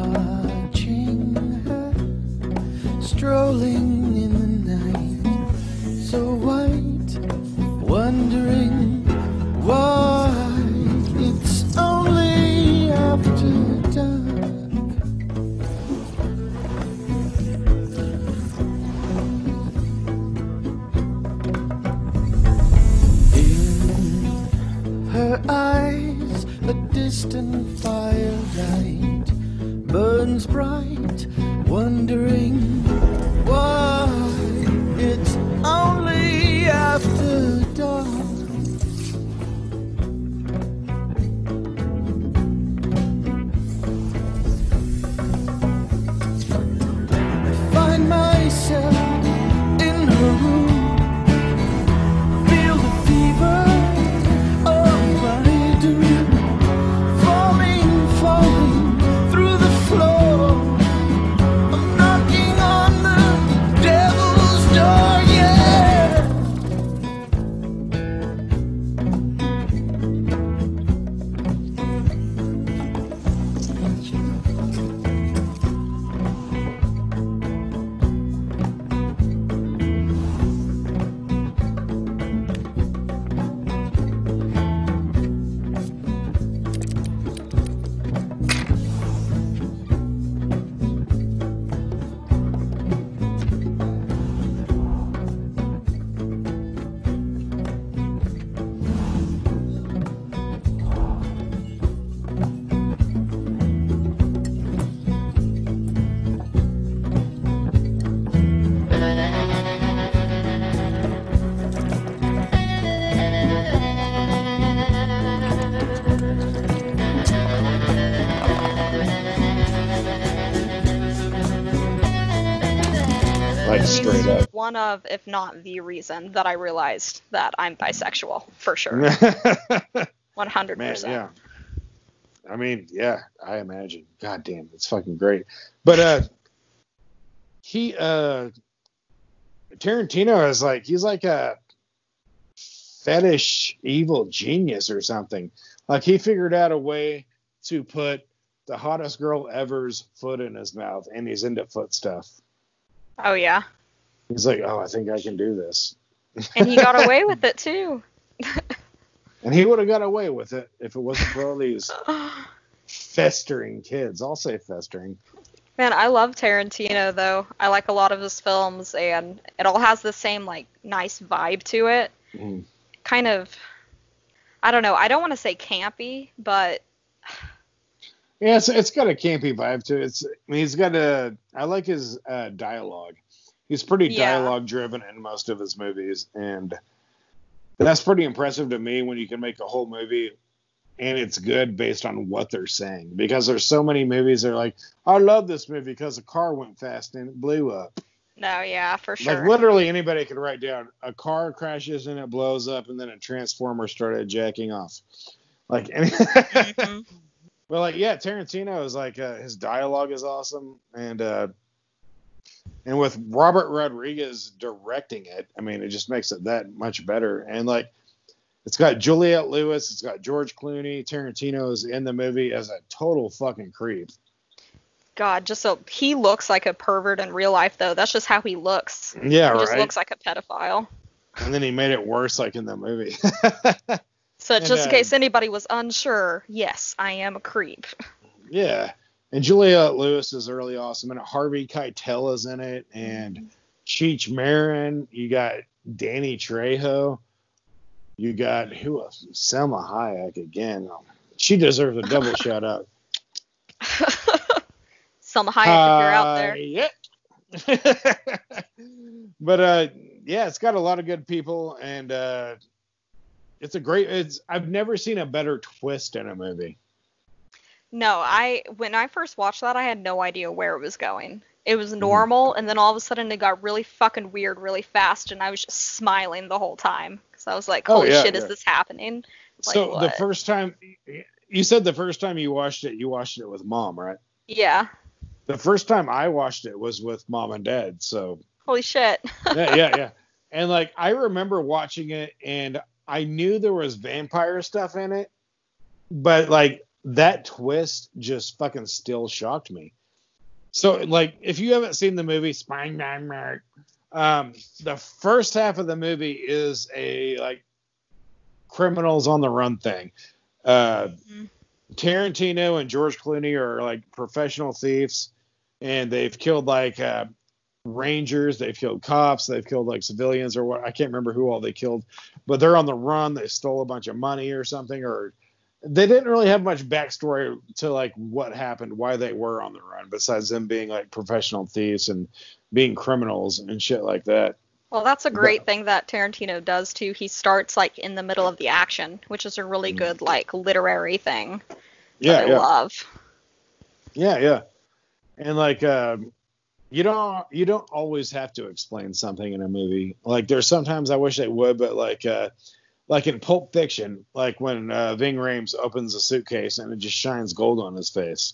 Watching her strolling in the night, so white, wondering why it's only after dark. In her eyes, a distant firelight burns bright, wondering why it's only after dawn. I find myself in her room, feel the fever of my doom, falling through the floor. I'm knocking on like straight up. One of, if not the reason that I realized that I'm bisexual, for sure. 100%. Man, yeah. I mean, yeah, I imagine. God damn, it's fucking great. But Tarantino is like, he's like a fetish evil genius or something. Like, he figured out a way to put the hottest girl ever's foot in his mouth, and he's into foot stuff. Oh, yeah. He's like, oh, I think I can do this. And he got away with it, too. And he would have got away with it if it wasn't for all these festering kids. I'll say festering. Man, I love Tarantino, though. I like a lot of his films, and it all has the same, like, nice vibe to it. Mm. Kind of, I don't know. I don't want to say campy, but... Yeah, it's got a campy vibe to it. He's got I like his dialogue. He's pretty dialogue driven in most of his movies, and that's pretty impressive to me when you can make a whole movie and it's good based on what they're saying. Because there's so many movies that are like, I love this movie because a car went fast and it blew up. No, yeah, for sure. Like, literally anybody could write down a car crashes and it blows up and then a transformer started jacking off. Like, Mm-hmm. But like, yeah, Tarantino is like, his dialogue is awesome, and with Robert Rodriguez directing it, I mean, it just makes it that much better. And like, it's got Juliette Lewis, it's got George Clooney. Tarantino is in the movie as a total fucking creep. God, just so he looks like a pervert in real life, though. That's just how he looks. Yeah, he just right. looks like a pedophile. And then he made it worse, like in the movie. So just in case anybody was unsure, yes, I am a creep. Yeah. And Juliette Lewis is really awesome. And Harvey Keitel is in it. And Cheech Marin. You got Danny Trejo. You got, who else? Selma Hayek again. She deserves a double shout out. Selma Hayek, if you're out there. Yeah. But yeah, it's got a lot of good people, and I've never seen a better twist in a movie. No, when I first watched that, I had no idea where it was going. It was normal, and then all of a sudden it got really fucking weird really fast, and I was just smiling the whole time. So I was like, holy shit, is this happening? Like, so what? The first time, you said the first time you watched it with Mom, right? Yeah. The first time I watched it was with Mom and Dad, so. Holy shit. Yeah. And like, I remember watching it, and I knew there was vampire stuff in it, but like, that twist just fucking still shocked me. So like, if you haven't seen the movie the first half of the movie is a like criminals on the run thing. Tarantino and George Clooney are like professional thieves, and they've killed like rangers, they've killed cops, they've killed like civilians or what, I can't remember who all they killed, but they're on the run. They stole a bunch of money or something, or they didn't really have much backstory to like what happened, why they were on the run, besides them being like professional thieves and being criminals and shit like that. Well, that's a great thing that Tarantino does too. He starts like in the middle of the action, which is a really good like literary thing. I love. Yeah. And like you don't always have to explain something in a movie. Like there's sometimes I wish they would, but like in Pulp Fiction, like when Ving Rhames opens a suitcase and it just shines gold on his face.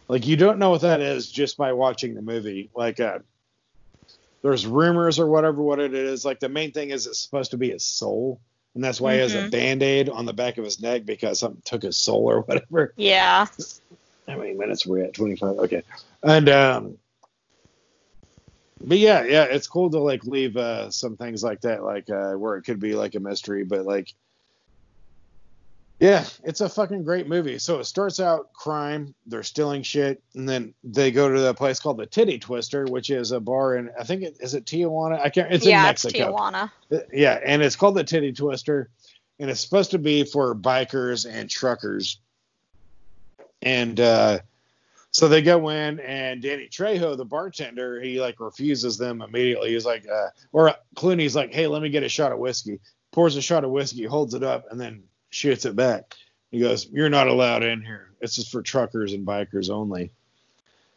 Like you don't know what that is just by watching the movie. Like there's rumors or whatever what it is. Like the main thing is it's supposed to be his soul, and that's why he has a Band-Aid on the back of his neck because something took his soul or whatever. Yeah. How many minutes were we at? 25. Okay. And but yeah, it's cool to like leave some things like that, like where it could be like a mystery, but like, yeah, it's a fucking great movie. So it starts out crime, they're stealing shit, and then they go to the place called the Titty Twister, which is a bar in, I think is it Tijuana? It's in Mexico. Yeah, it's Tijuana. Yeah, and it's called the Titty Twister, and it's supposed to be for bikers and truckers. And so they go in, and Danny Trejo, the bartender, he like refuses them immediately. He's like, or Clooney's like, hey, let me get a shot of whiskey. Pours a shot of whiskey, holds it up, and then shoots it back. He goes, you're not allowed in here. This is for truckers and bikers only.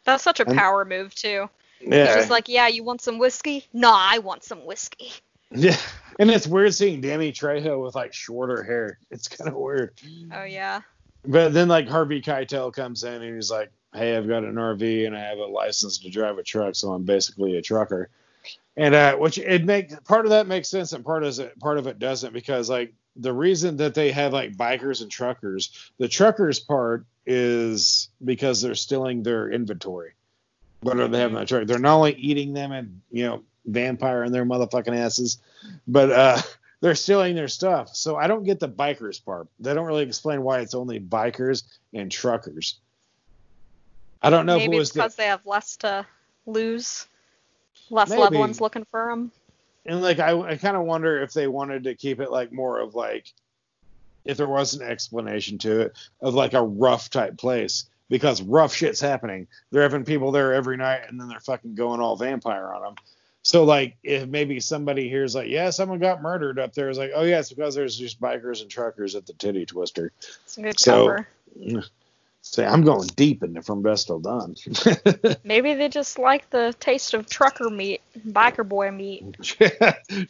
That's such a power move too. He's Yeah. just like, yeah, you want some whiskey? No, I want some whiskey. Yeah. And it's weird seeing Danny Trejo with like shorter hair. It's kind of weird. Oh, yeah. But then like Harvey Keitel comes in and he's like, hey, I've got an RV and I have a license to drive a truck, so I'm basically a trucker. And which part of that makes sense and part of it doesn't, because like the reason that they have like bikers and truckers, the truckers part is because they're stealing their inventory. What are they having in the truck? They're not only eating them and, vampiring their motherfucking asses, but they're stealing their stuff. So I don't get the bikers part. They don't really explain why it's only bikers and truckers. I don't know Maybe if it was it's because they have less to lose, less Maybe. loved ones looking for them. And like I kind of wonder if they wanted to keep it like more of like, if there was an explanation to it, of like a rough type place, because rough shit's happening. They're having people there every night and then they're fucking going all vampire on them. So like if maybe somebody hears like, yeah, someone got murdered up there, it's like, oh yeah, it's because there's just bikers and truckers at the Titty Twister. It's a good cover. Say, I'm going deep into From Dusk Till Dawn. Maybe they just like the taste of trucker meat, biker boy meat.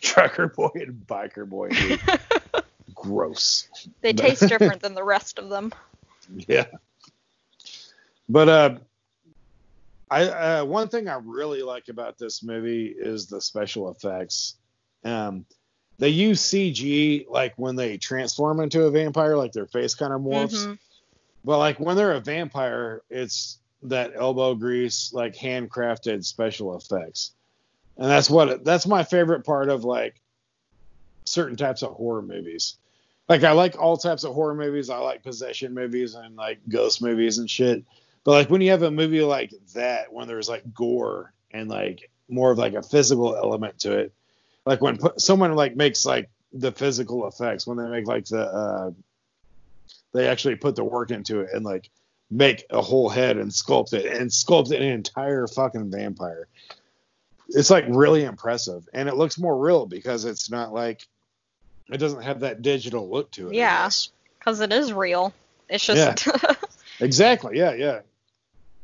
Trucker boy and biker boy meat. Gross. They taste different than the rest of them. Yeah. But I one thing I really like about this movie is the special effects. They use CG like when they transform into a vampire, like their face kind of morphs. Mm-hmm. But like when they're a vampire, it's that elbow grease, like handcrafted special effects. And that's my favorite part of like certain types of horror movies. Like I like all types of horror movies. I like possession movies and like ghost movies and shit. But like when you have a movie like that, when there's like gore and like more of like a physical element to it, like when someone like makes like the physical effects, when they make like they actually put the work into it and like make a whole head and sculpt an entire fucking vampire. It's like really impressive, and it looks more real because it's not like, it doesn't have that digital look to it. Yeah, because it is real. It's just exactly. Yeah.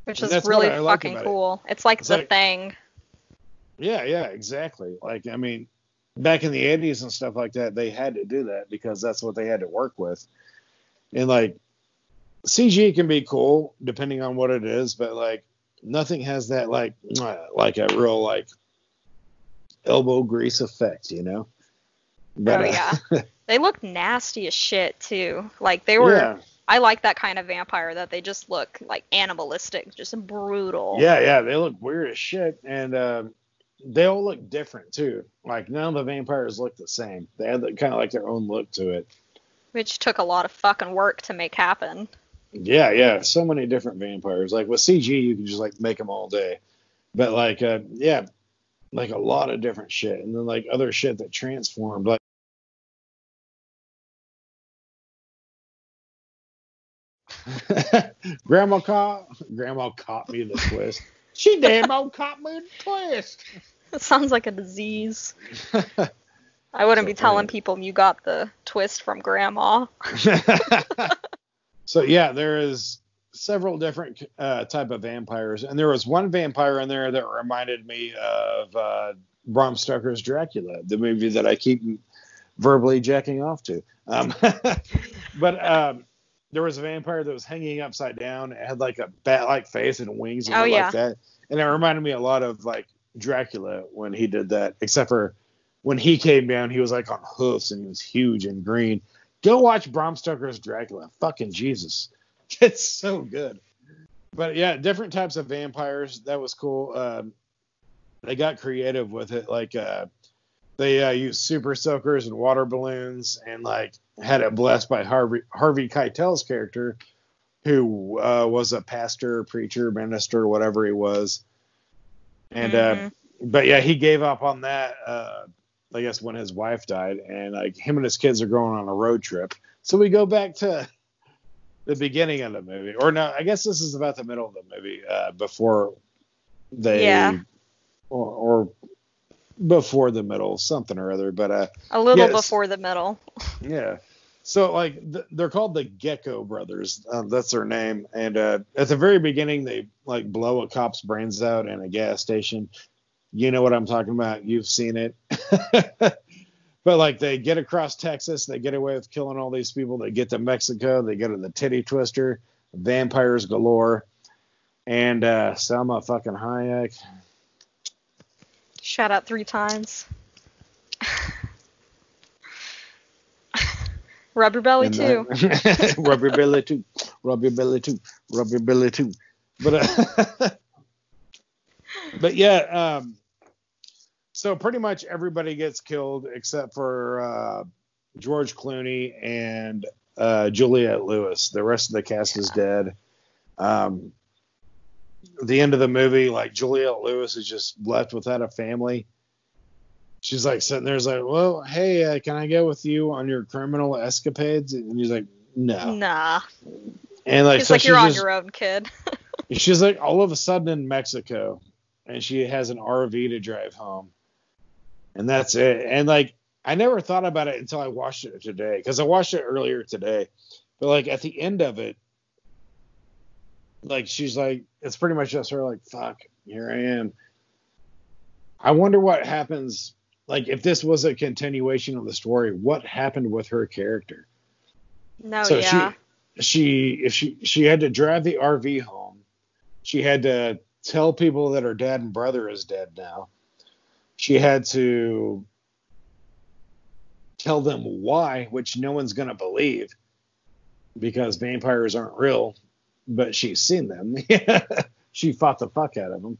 Which is really fucking cool. It's like The Thing. Yeah, exactly. Like, I mean, back in the 80s and stuff like that, they had to do that because that's what they had to work with. And like, CG can be cool depending on what it is, but like, nothing has that like a real like elbow grease effect, you know? But, They look nasty as shit too. Like they were. Yeah. I like that kind of vampire that they just look like animalistic, just brutal. Yeah, they look weird as shit, and they all look different too. Like none of the vampires look the same. They had kind of like their own look to it, which took a lot of fucking work to make happen. Yeah, so many different vampires. Like with CG, you can just like make them all day, but like like a lot of different shit, and then like other shit that transformed, like. Grandma caught me in the twist. She damn old caught me in the twist. It sounds like a disease. I wouldn't be telling people you got the twist from Grandma. So yeah, there is several different type of vampires, and there was one vampire in there that reminded me of Bram Stoker's Dracula, the movie that I keep verbally jacking off to. But there was a vampire that was hanging upside down. It had like a bat-like face and wings and like that. And it reminded me a lot of like Dracula when he did that, except for when he came down, he was like on hoofs and he was huge and green. Go watch Bram Stoker's Dracula. Fucking Jesus. It's so good. But yeah, different types of vampires. That was cool. They got creative with it. Like they used super soakers and water balloons and like had it blessed by Harvey Keitel's character, who was a pastor, preacher, minister, whatever he was. And but yeah, he gave up on that I guess when his wife died, and like him and his kids are going on a road trip. So we go back to the beginning of the movie, or no, I guess this is about the middle of the movie, before they or before the middle, something or other, but a little before the middle. Yeah. So like they're called the Gecko Brothers. That's their name. And at the very beginning, they like blow a cop's brains out in a gas station. You know what I'm talking about. You've seen it. But like they get across Texas, they get away with killing all these people. They get to Mexico, they go to the Titty Twister, vampires galore, and Selma fucking Hayek. Shout out 3 times. Rub your belly too. Rub your belly too. Rub your belly too. Rub your belly too. But but yeah. So pretty much everybody gets killed except for George Clooney and Juliette Lewis. The rest of the cast is dead. The end of the movie, like Juliette Lewis is just left without a family. She's like sitting there, like, well, hey, can I go with you on your criminal escapades? And he's like, no. Nah. And like, He's so like, you're on just, your own, kid. she's like all of a sudden in Mexico, and she has an RV to drive home. And that's it. And like, I never thought about it until I watched it today, because I watched it earlier today. But like at the end of it, like she's like, it's pretty much just her like, fuck, here I am. I wonder what happens. Like if this was a continuation of the story, what happened with her character? No, So yeah. she had to drive the RV home. She had to tell people that her dad and brother is dead now. She had to tell them why, which no one's going to believe because vampires aren't real, but she's seen them. She fought the fuck out of them.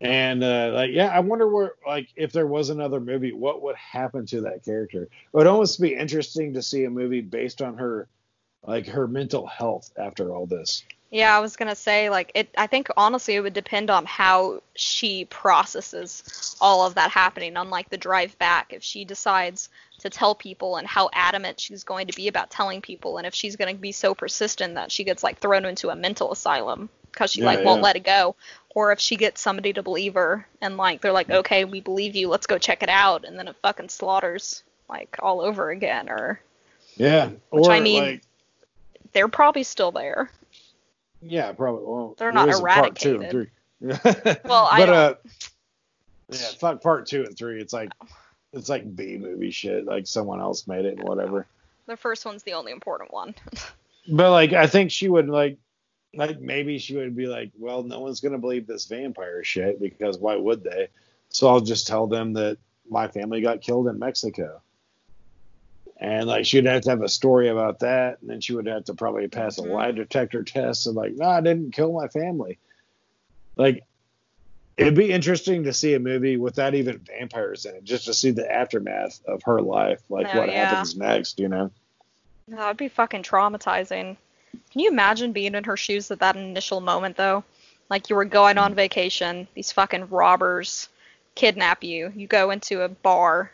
And like, yeah, I wonder where, like, if there was another movie, what would happen to that character? It would almost be interesting to see a movie based on her, like her mental health after all this. Yeah, I was gonna say, like, I think honestly it would depend on how she processes all of that happening on like the drive back. If she decides to tell people and how adamant she's going to be about telling people, and if she's gonna be so persistent that she gets like thrown into a mental asylum because she won't let it go, or if she gets somebody to believe her and like they're like, okay, we believe you, let's go check it out, and then it fucking slaughters like all over again, or yeah, which or I mean, like, they're probably still there. yeah, probably. Well, They're not there is a part 2 eradicated. and 3. Well, I but don't. yeah, fuck part 2 and 3. It's like B movie shit. Like someone else made it and whatever. The first one's the only important one. But like, I think she would like maybe she would be like, well, no one's gonna believe this vampire shit because why would they? So I'll just tell them that my family got killed in Mexico. And like she'd have to have a story about that, and then she would have to probably pass a lie detector test and like, no, I didn't kill my family. Like, it'd be interesting to see a movie without even vampires in it, just to see the aftermath of her life, like what happens next, you know? That would be fucking traumatizing. Can you imagine being in her shoes at that initial moment, though? Like, you were going on vacation, these fucking robbers kidnap you, you go into a bar,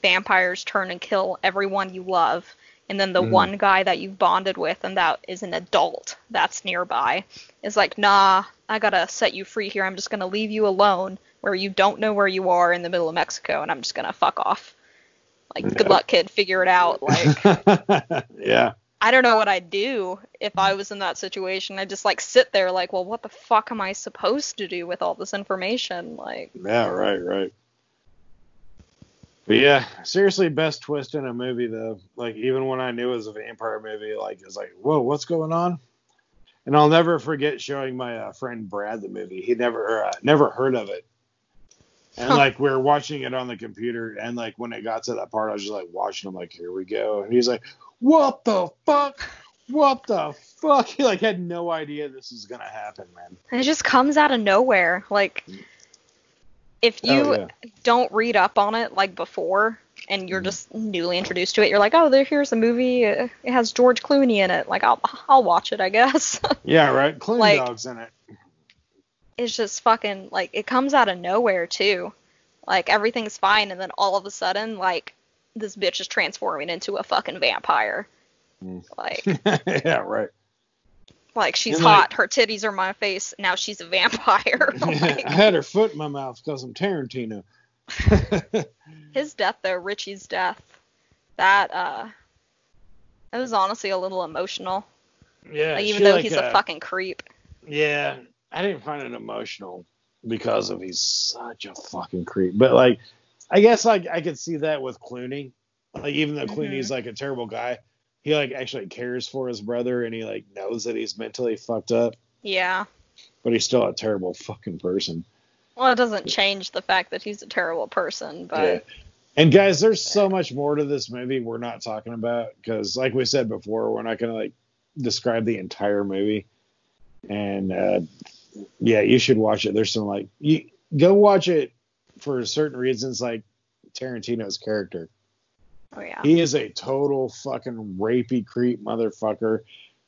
vampires turn and kill everyone you love, and then the one guy that you've bonded with and that is an adult that's nearby is like, nah, I gotta set you free here, I'm just gonna leave you alone where you don't know where you are in the middle of Mexico, and I'm just gonna fuck off. Like, good luck, kid, figure it out. Like, yeah. I don't know what I'd do if I was in that situation. I'd just like sit there like, well, what the fuck am I supposed to do with all this information? Like, yeah, right. But yeah, seriously, best twist in a movie though. Like, even when I knew it was a vampire movie, like, it's like, whoa, what's going on? And I'll never forget showing my friend Brad the movie. He never heard of it. And like, we were watching it on the computer, and like when it got to that part, I was just like watching him, like, here we go. And he's like, what the fuck? What the fuck? He like had no idea this was gonna happen, man. it just comes out of nowhere. Like, if you don't read up on it like before, and you're just newly introduced to it, you're like, oh, here's a movie. It has George Clooney in it. Like, I'll watch it, I guess. Yeah, right. Clooney like, Dog's in it. It's just fucking, like, it comes out of nowhere, too. Like, everything's fine, and then all of a sudden, like, this bitch is transforming into a fucking vampire. Like, yeah, right. Like, she's and hot, like, her titties are my face, now she's a vampire. Like, I had her foot in my mouth because I'm Tarantino. his death, though, Richie's death, that It was honestly a little emotional. Yeah, Like, she even though he's a fucking creep. Yeah, I didn't find it emotional because of he's such a fucking creep. But like, I guess like I could see that with Clooney. Like even though Clooney's like a terrible guy, he like actually cares for his brother and he like knows that he's mentally fucked up. Yeah. But he's still a terrible fucking person. Well, it doesn't change the fact that he's a terrible person, but. Yeah. And guys, there's so much more to this movie we're not talking about because, like we said before, we're not gonna like describe the entire movie. And yeah, you should watch it. There's some like you go watch it for certain reasons, like Tarantino's character. Oh yeah. He is a total fucking rapey creep motherfucker.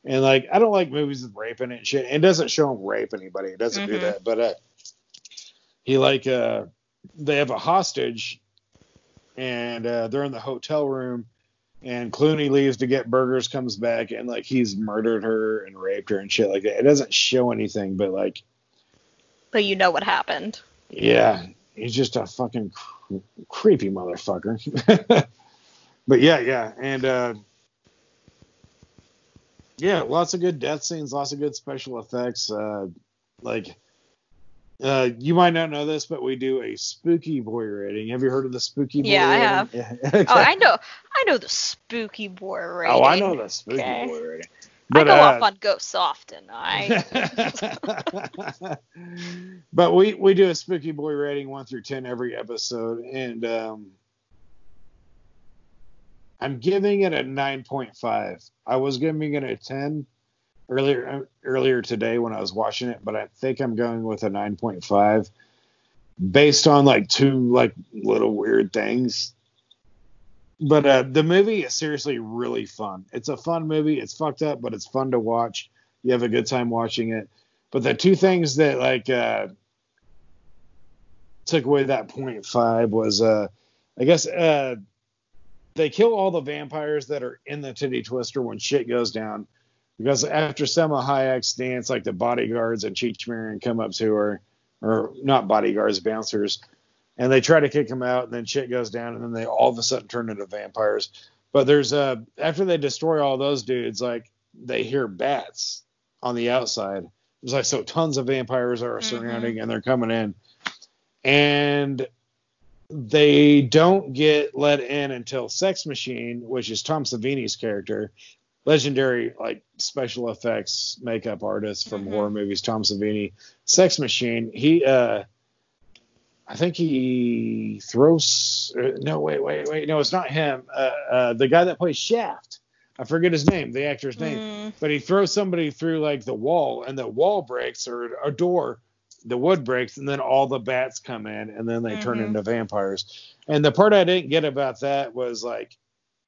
And like I don't like movies with rape in it and shit. It doesn't show him rape anybody. It doesn't do that. But he like they have a hostage and they're in the hotel room and Clooney leaves to get burgers, comes back and like he's murdered her and raped her and shit like that. It doesn't show anything, but like But you know what happened. Yeah, he's just a fucking creepy motherfucker. But yeah, and yeah, lots of good death scenes, lots of good special effects. You might not know this, but we do a spooky boy rating. Have you heard of the spooky boy rating? I have. Yeah. Okay. Oh, I know the spooky boy rating. Oh, I know the spooky boy rating. But, I go off on ghosts often. But we do a spooky boy rating 1 through 10 every episode, and I'm giving it a 9.5. I was giving it a 10 earlier today when I was watching it, but I think I'm going with a 9.5 based on like two like little weird things. But the movie is seriously really fun. It's a fun movie. It's fucked up, but it's fun to watch. You have a good time watching it. But the two things that like took away that 0.5 was I guess they kill all the vampires that are in the titty twister when shit goes down. Because after Selma Hayek's dance, like the bodyguards and Cheech Marin come up to her, or not bodyguards, bouncers, and they try to kick him out, and then shit goes down, and then they all of a sudden turn into vampires. But there's after they destroy all those dudes, like they hear bats on the outside. There's like so tons of vampires are surrounding, and they're coming in, and they don't get let in until Sex Machine, which is Tom Savini's character. Legendary like special effects makeup artist from horror movies, Tom Savini. Sex Machine. He I think he throws no it's not him. The guy that plays Shaft. I forget his name, the actor's name. But he throws somebody through like the wall and the wall breaks or a door, the wood breaks, and then all the bats come in and then they turn into vampires. And the part I didn't get about that was like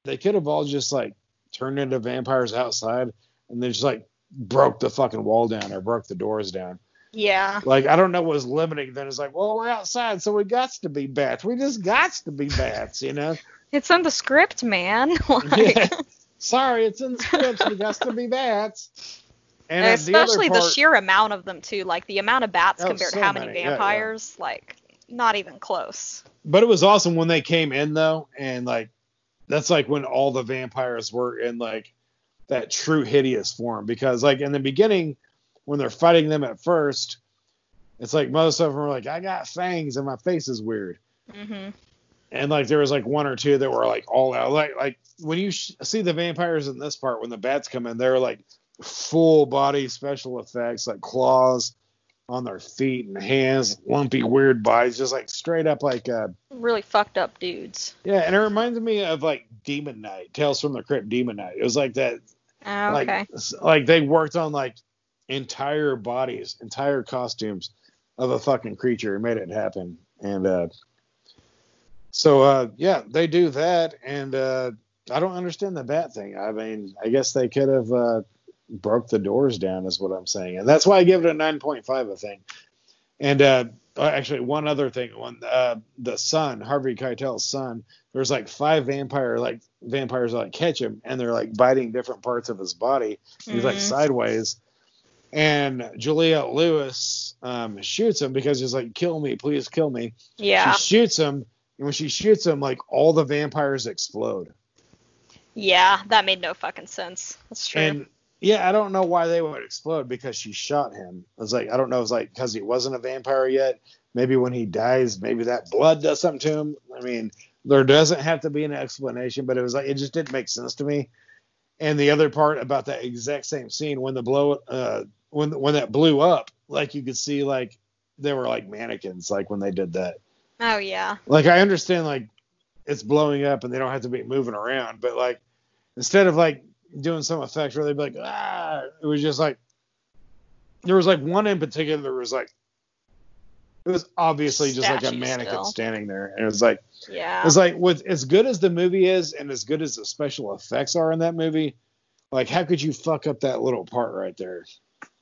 they could have all just like turned into vampires outside and they just like broke the fucking wall down or broke the doors down. Yeah. Like, I don't know what was limiting then. It's like, well, we're outside, so we got to be bats. We just got to be bats, you know? It's in the script, man. Yeah. Sorry, it's in the script. We got to be bats. And especially the sheer amount of them, too. Like, the amount of bats compared to how many vampires, like, not even close. But it was awesome when they came in, though, and, like, that's, like, when all the vampires were in, like, that true hideous form. Because, like, in the beginning, when they're fighting them at first, it's like most of them are like, I got fangs and my face is weird. And, like, there was, like, one or two that were, like, all out. Like when you see the vampires in this part, when the bats come in, they're, like, full body special effects, like claws on their feet and hands, lumpy, weird bodies, just, like, straight up, like, really fucked up dudes. Yeah, and it reminded me of, like, Demon Knight, Tales from the Crypt Demon Knight. It was like that. Oh, okay. Like they worked on, like, entire bodies, entire costumes of a fucking creature and made it happen. And so they do that, and I don't understand the bat thing. I mean, I guess they could have broke the doors down is what I'm saying, and that's why I give it a 9.5, I think. And actually, one other thing, the son, Harvey Keitel's son, there's like 5 vampires like catch him, and they're like biting different parts of his body. He's like sideways. And Juliette Lewis shoots him because he's like, kill me, please kill me. Yeah. She shoots him, and when she shoots him, like, all the vampires explode. Yeah, that made no fucking sense. That's true. And yeah, I don't know why they would explode because she shot him. I was like, I don't know. It's like because he wasn't a vampire yet. Maybe when he dies, maybe that blood does something to him. I mean, there doesn't have to be an explanation, but it was like it just didn't make sense to me. And the other part about that exact same scene when when that blew up, like you could see like they were like mannequins, like when they did that. Oh yeah. Like I understand like it's blowing up and they don't have to be moving around, but like instead of like doing some effects where they'd be like it was just like there was like one in particular that was like it was obviously just like a mannequin standing there, and it was like with as good as the movie is and as good as the special effects are in that movie, like how could you fuck up that little part right there?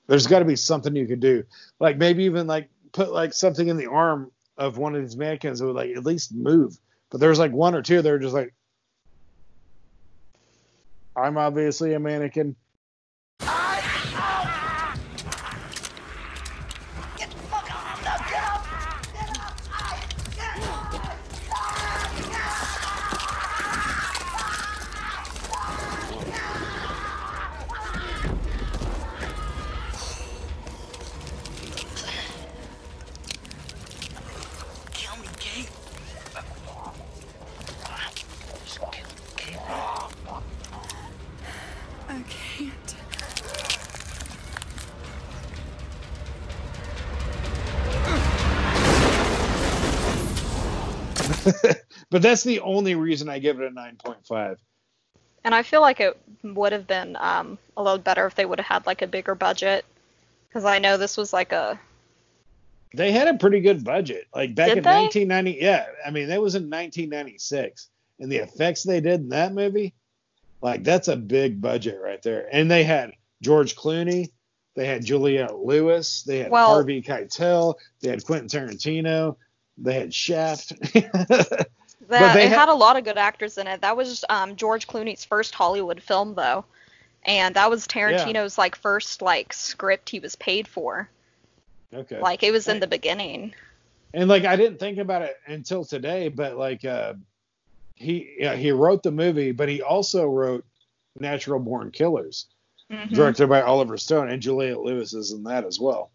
There's got to be something you could do, like maybe even like put like something in the arm of one of these mannequins that would like at least move. But there's like one or two that are just like, I'm obviously a mannequin. But that's the only reason I give it a 9.5. And I feel like it would have been a little better if they would have had like a bigger budget, because I know this was like a. They had a pretty good budget, like back in they? 1990. Yeah, I mean that was in 1996, and the effects they did in that movie, like that's a big budget right there. And they had George Clooney, they had Juliette Lewis, they had Harvey Keitel, they had Quentin Tarantino, they had Shaft. It had a lot of good actors in it. That was George Clooney's first Hollywood film, though, and that was Tarantino's like first like script he was paid for. Okay. Like it was in the beginning. And like I didn't think about it until today, but like he wrote the movie, but he also wrote Natural Born Killers, directed by Oliver Stone, and Juliette Lewis is in that as well.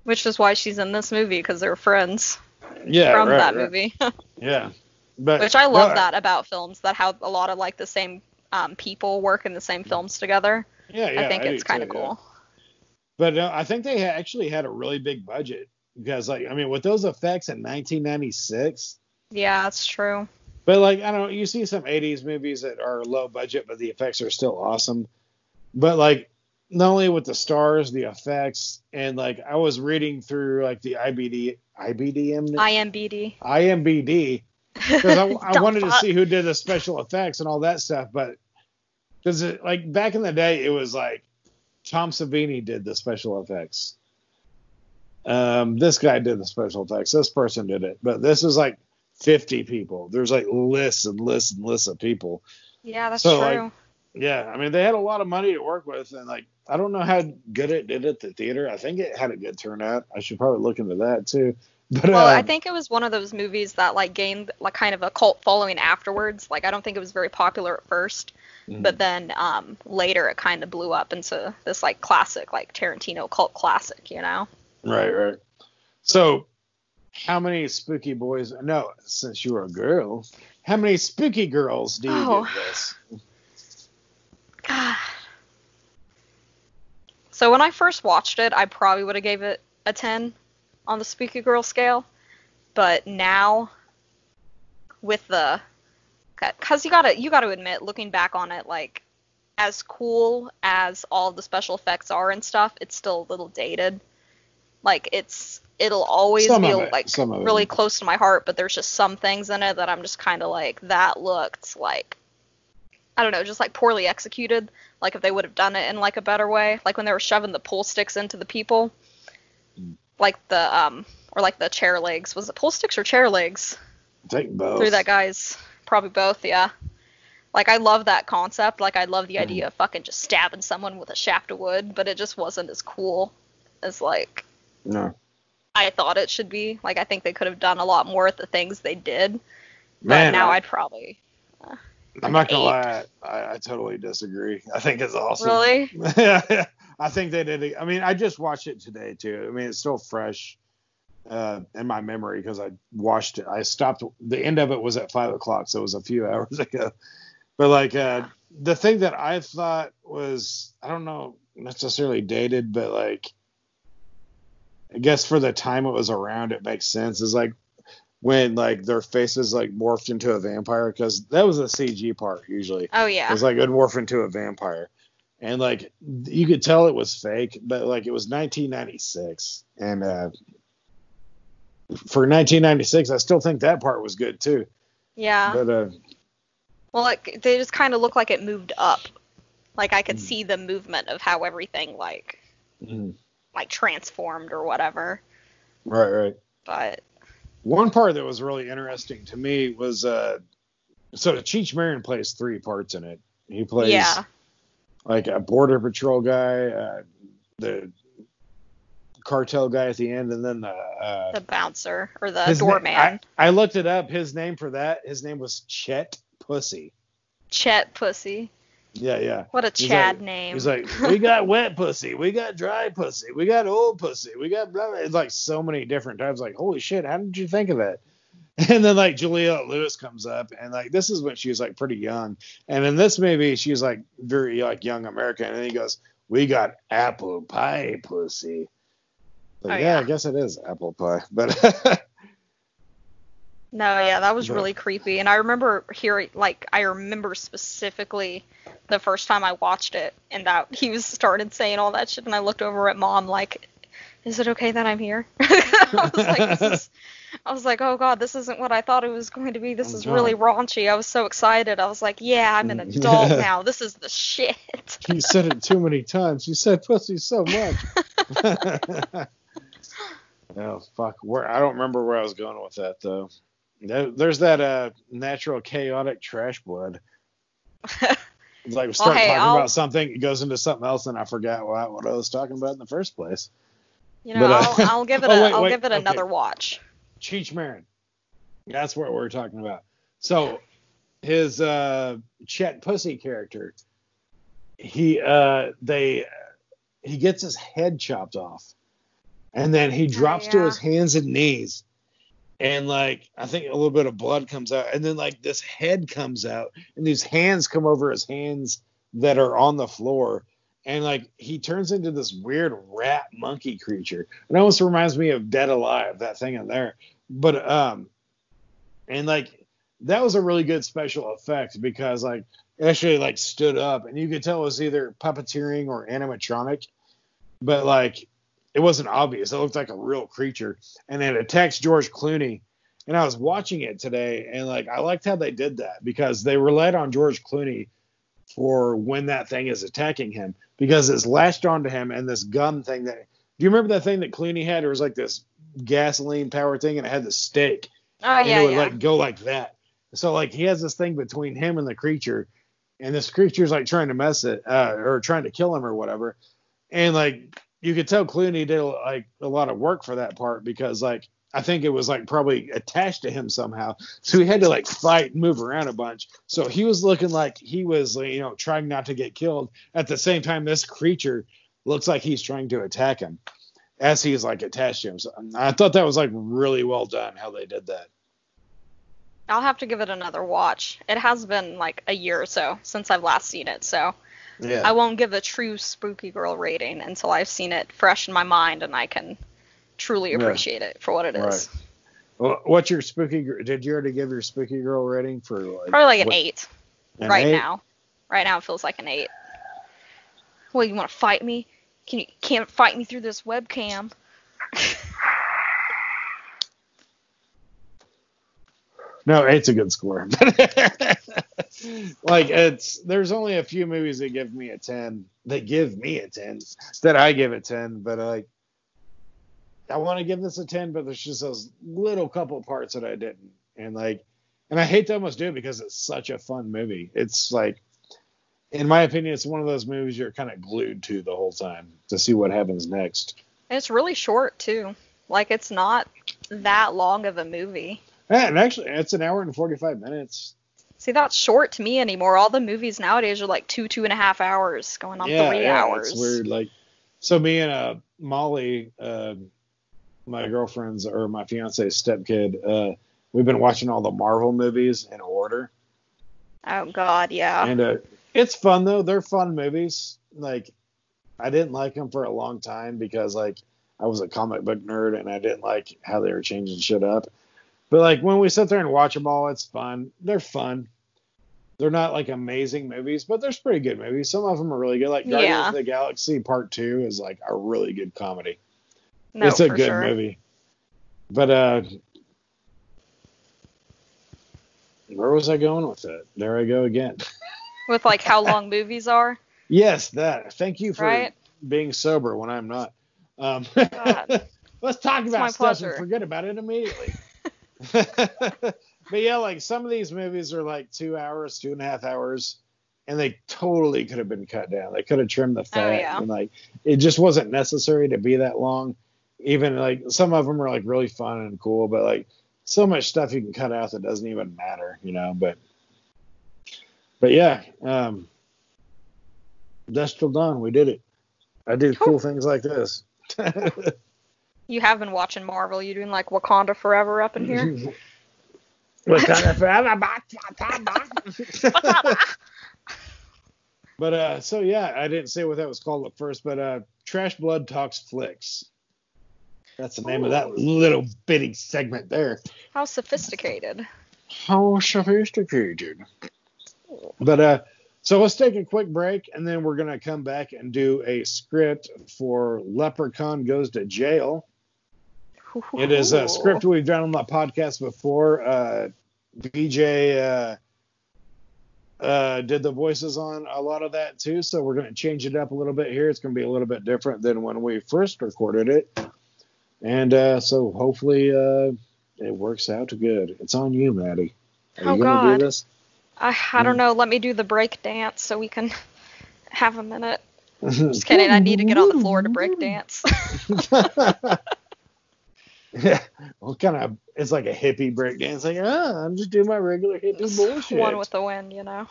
Which is why she's in this movie, because they're friends. Yeah, from that movie. Yeah. But, which I love that about films that have a lot of like the same people work in the same films together. Yeah, I think it's kind of cool. Yeah. But I think they actually had a really big budget because, like, I mean, with those effects in 1996. Yeah, that's true. But like, I don't know, you see some 80s movies that are low budget, but the effects are still awesome. But like, not only with the stars, the effects, and like, I was reading through like the IMBD. Because I wanted to see who did the special effects and all that stuff, but because like back in the day, it was like Tom Savini did the special effects. This guy did the special effects. This person did it, but this is like 50 people. There's like lists and lists and lists of people. Yeah, that's true. Like, yeah, I mean they had a lot of money to work with, and like I don't know how good it did at the theater. I think it had a good turnout. I should probably look into that too. But, well, I think it was one of those movies that like gained like kind of a cult following afterwards. Like I don't think it was very popular at first, but then later it kind of blew up into this like classic, like Tarantino cult classic, you know? Right. So, how many spooky boys? No, since you were a girl, how many spooky girls do you give this? God. So when I first watched it, I probably would have gave it a 10. On the spooky girl scale, but now with the, because you gotta admit, looking back on it, like as cool as all the special effects are and stuff, it's still a little dated. Like it'll always be like really close to my heart, but there's just some things in it that I'm just kind of like, that looked like, I don't know, just like poorly executed. Like if they would have done it in like a better way, like when they were shoving the pool sticks into the people. Like the or like the chair legs. Was it pull sticks or chair legs? Take both. Through that guy's, probably both, yeah. Like I love that concept. Like I love the idea of fucking just stabbing someone with a shaft of wood, but it just wasn't as cool as like I thought it should be. Like I think they could have done a lot more at the things they did. But now I'd probably I'm not gonna lie, I totally disagree. I think it's awesome. Really? I think they did it. I mean, I just watched it today too. I mean, it's still fresh in my memory because I watched it. I stopped. The end of it was at 5:00, so it was a few hours ago. But like the thing that I thought was, I don't know, necessarily dated, but like I guess for the time it was around, it makes sense. Is like when like their faces like morphed into a vampire, because that was a CG part usually. Oh yeah. It was like it would morph into a vampire, and like you could tell it was fake, but like it was 1996, and for 1996, I still think that part was good too. Yeah. But well, like they just kind of look like it moved up. Like I could see the movement of how everything like transformed or whatever. right. But One part that was really interesting to me was so Cheech Marin plays 3 parts in it. He plays like a border patrol guy, the cartel guy at the end, and then the bouncer or the doorman. I looked it up. His name for that, his name was Chet Pussy. Chet Pussy. Yeah. What a Chad name. He's like, we got wet pussy, we got dry pussy, we got old pussy, we got blah, blah. It's like so many different types. Like, holy shit, how did you think of that? And then like Juliette Lewis comes up, and like this is when she was like pretty young, and in this movie she's like very like young American, and he goes, we got apple pie pussy. Like, yeah, I guess it is apple pie, but no, yeah, that was really creepy. And I remember I remember specifically the first time I watched it, and that he started saying all that shit, and I looked over at Mom like, is it okay that I'm here? I was like, oh God, this isn't what I thought it was going to be. This is really raunchy. I was so excited. I was like, yeah, I'm an adult now. This is the shit. You said it too many times. You said pussy so much. Oh, fuck. I don't remember where I was going with that, though. There's that natural chaotic trash blood. It's like we start talking about something, it goes into something else, and I forgot what I was talking about in the first place. You know, I'll give it another watch. Cheech Marin. That's what we're talking about. So his Chet Pussy character, he gets his head chopped off, and then he drops to his hands and knees, and like I think a little bit of blood comes out, and then like this head comes out, and these hands come over his hands that are on the floor, and like he turns into this weird rat monkey creature. It almost reminds me of Dead Alive, that thing in there. But and like that was a really good special effect, because like it actually like stood up, and you could tell it was either puppeteering or animatronic, but like it wasn't obvious. It looked like a real creature, and it attacks George Clooney. And I was watching it today, and like I liked how they did that, because they relied on George Clooney for when that thing is attacking him, because it's latched onto him, and this gum thing that, do you remember that thing that Clooney had? It was like this gasoline power thing, and it had the stake. Oh, yeah, it would like go like that. So like he has this thing between him and the creature, and this creature's like trying to mess it or trying to kill him or whatever. And like you could tell Clooney did like a lot of work for that part, because like I think it was like probably attached to him somehow, so he had to like fight and move around a bunch. So he was looking like he was, you know, trying not to get killed. At the same time, this creature looks like he's trying to attack him as he's like attached to him. So I thought that was like really well done how they did that. I'll have to give it another watch. It has been like a year or so since I've last seen it, so yeah. I won't give a true spooky girl rating until I've seen it fresh in my mind and I can truly appreciate it for what it is. Right. Well, what's your spooky? Did you already give your spooky girl rating for? Like, probably like an 8. Right 8? Now. Right now it feels like an 8. Well, you want to fight me? Can't fight me through this webcam. No, 8's a good score. Like there's only a few movies that give me a 10. That give me a 10. That I give a 10, but like I want to give this a 10, but there's just those little couple parts that I didn't. And I hate to almost do it because it's such a fun movie. It's like, in my opinion, it's one of those movies you're kind of glued to the whole time to see what happens next. It's really short too. Like it's not that long of a movie. Yeah, and actually, it's an hour and 45 minutes. See, that's short to me anymore. All the movies nowadays are like 2.5 hours, going on 3 hours. It's weird. Like, so me and Molly, my girlfriend's or my fiance's stepkid, we've been watching all the Marvel movies in order. Oh God, yeah. And it's fun though. They're fun movies. Like, I didn't like them for a long time because like I was a comic book nerd and I didn't like how they were changing shit up. But like when we sit there and watch them all, it's fun. They're fun. They're not like amazing movies, but they're pretty good movies. Some of them are really good. Like Guardians of the Galaxy Part 2 is like a really good comedy. No, it's a for good sure. movie. But where was I going with that? There I go again. With like how long movies are. Yes, that. Thank you for Right? being sober when I'm not. God. Let's talk my about stuff pleasure. and forget about it immediately. But yeah, like some of these movies are like 2 hours, 2.5 hours, and they totally could have been cut down. They could have trimmed the fat, and like it just wasn't necessary to be that long. Even like some of them are like really fun and cool, but like so much stuff you can cut out that doesn't even matter, you know. But yeah, Dusk Till Dawn, we did it. I do cool things like this. You have been watching Marvel. You doing like Wakanda Forever up in here? Wakanda Forever. But so yeah, I didn't say what that was called at first, but Trash Blood Talks Flicks. That's the name of that little bitty segment there. How sophisticated. How sophisticated. But so let's take a quick break, and then we're gonna come back and do a script for Leprechaun Goes to Jail. It is a script we've done on the podcast before. BJ did the voices on a lot of that too, so we're going to change it up a little bit here. It's going to be a little bit different than when we first recorded it. And so hopefully it works out good. It's on you, Maddie. Are you going to do this? I don't know. Let me do the break dance so we can have a minute. Just kidding. I need to get on the floor to break dance. Yeah, well, kind of, it's like a hippie break dance. Like, I'm just doing my regular hippie bullshit. One with the wind, you know.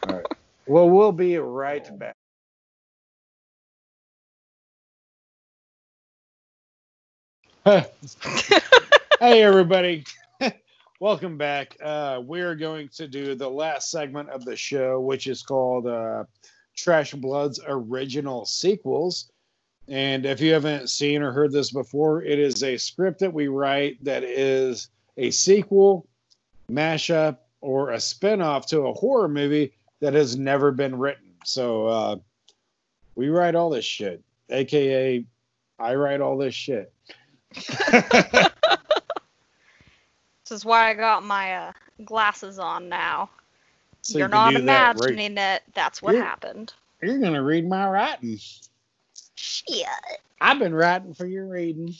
All right. Well, we'll be right back. Hey, everybody. Welcome back. We're going to do the last segment of the show, which is called Trash Blood's Original Sequels. And if you haven't seen or heard this before, it is a script that we write that is a sequel, mashup, or a spinoff to a horror movie that has never been written. So we write all this shit, aka I write all this shit. This is why I got my glasses on now. So You're you not can do that, imagining it. That's what happened. You're going to read my writing. Shit. I've been writing for your reading.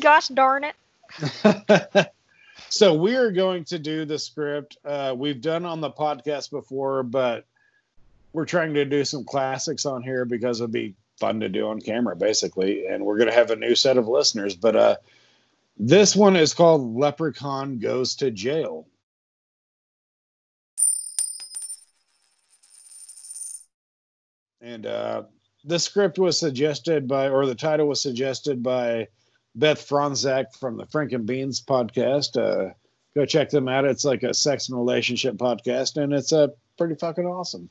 Gosh darn it. So we're going to do the script. We've done on the podcast before, but we're trying to do some classics on here because it'd be fun to do on camera, basically. And we're going to have a new set of listeners. But this one is called Leprechaun Goes to Jail. And the script was suggested by, or the title was suggested by Beth Franzak from the Frank and Beans podcast. Go check them out. It's like a sex and relationship podcast, and it's pretty fucking awesome.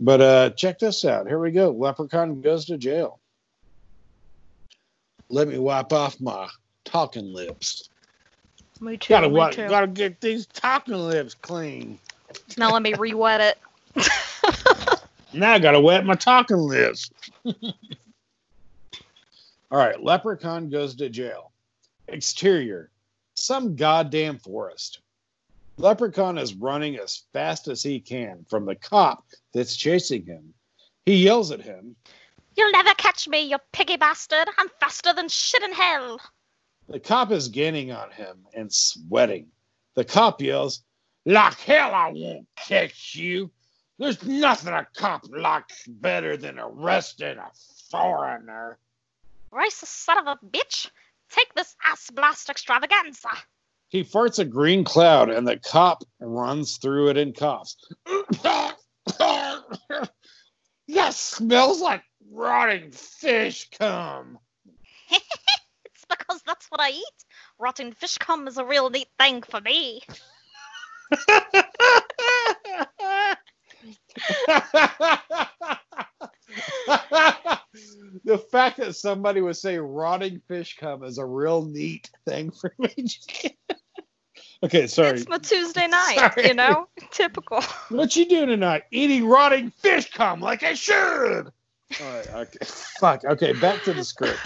But check this out. Here we go. Leprechaun Goes to Jail. Let me wipe off my talking lips. Me too. Gotta get these talking lips clean. Now let me re-wet it. Now I gotta wet my talking lips. All right, Leprechaun Goes to Jail. Exterior, some goddamn forest. Leprechaun is running as fast as he can from the cop that's chasing him. He yells at him. You'll never catch me, you piggy bastard. I'm faster than shit in hell. The cop is gaining on him and sweating. The cop yells, like hell I won't catch you. There's nothing a cop likes better than arresting a foreigner. Racist son of a bitch. Take this ass blast extravaganza. He farts a green cloud, and the cop runs through it and coughs. That smells like rotting fish cum. It's because that's what I eat. Rotting fish cum is a real neat thing for me. The fact that somebody would say rotting fish cum is a real neat thing for me. Okay, sorry. It's my Tuesday night, Sorry. you know? Typical. What you doing tonight? Eating rotting fish cum like I should. All right, okay. Fuck. Okay, back to the script.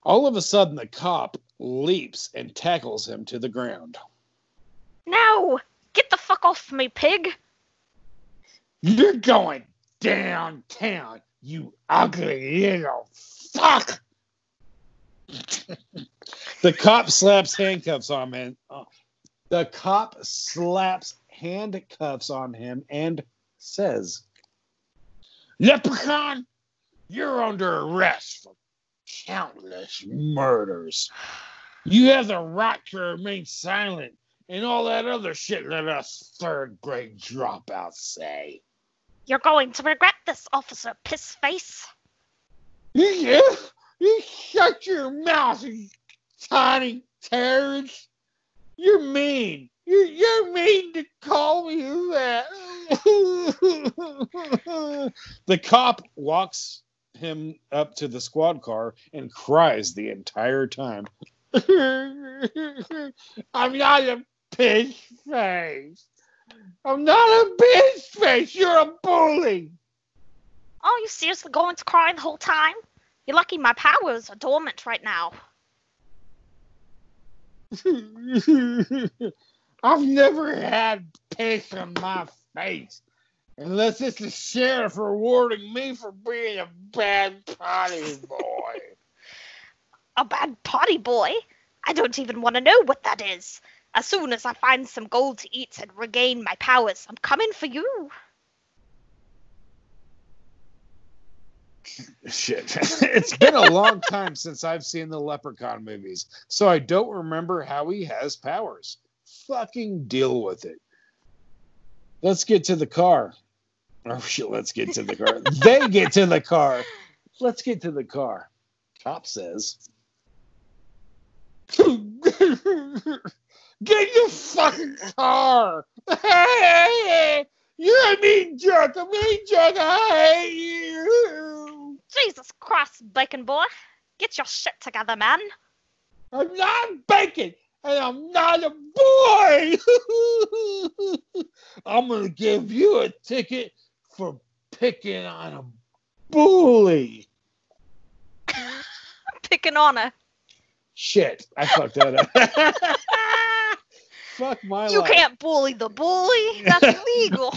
All of a sudden, the cop leaps and tackles him to the ground. No! Get the fuck off me, pig! You're going downtown, you ugly little fuck! The cop slaps handcuffs on him. The cop slaps handcuffs on him and says, Leprechaun, you're under arrest for countless murders. You have the right to remain silent and all that other shit that us third-grade dropouts say. You're going to regret this, Officer Pissface. Yeah, you shut your mouth, you tiny terrorist. You're mean. You're mean to call me that. The cop walks him up to the squad car and cries the entire time. I'm not a bitch face. I'm not a bitch face. You're a bully. Oh, you seriously going to cry the whole time? You're lucky my powers are dormant right now. I've never had piss on my face. Unless it's the sheriff rewarding me for being a bad potty boy. A bad potty boy? I don't even want to know what that is. As soon as I find some gold to eat and regain my powers, I'm coming for you. Shit. It's been a long time since I've seen the Leprechaun movies, so I don't remember how he has powers. Fucking deal with it. Let's get to the car. Oh shit, let's get to the car. They get to the car. Let's get to the car. Cop says, get your fucking car. Hey, you're a mean jerk. A mean jerk. I hate you. Jesus Christ, Bacon Boy. Get your shit together, man. I'm not bacon, and I'm not a boy. I'm going to give you a ticket for picking on a bully. Picking on her. Shit, I fucked that up. Fuck my You life. can't bully the bully. That's illegal.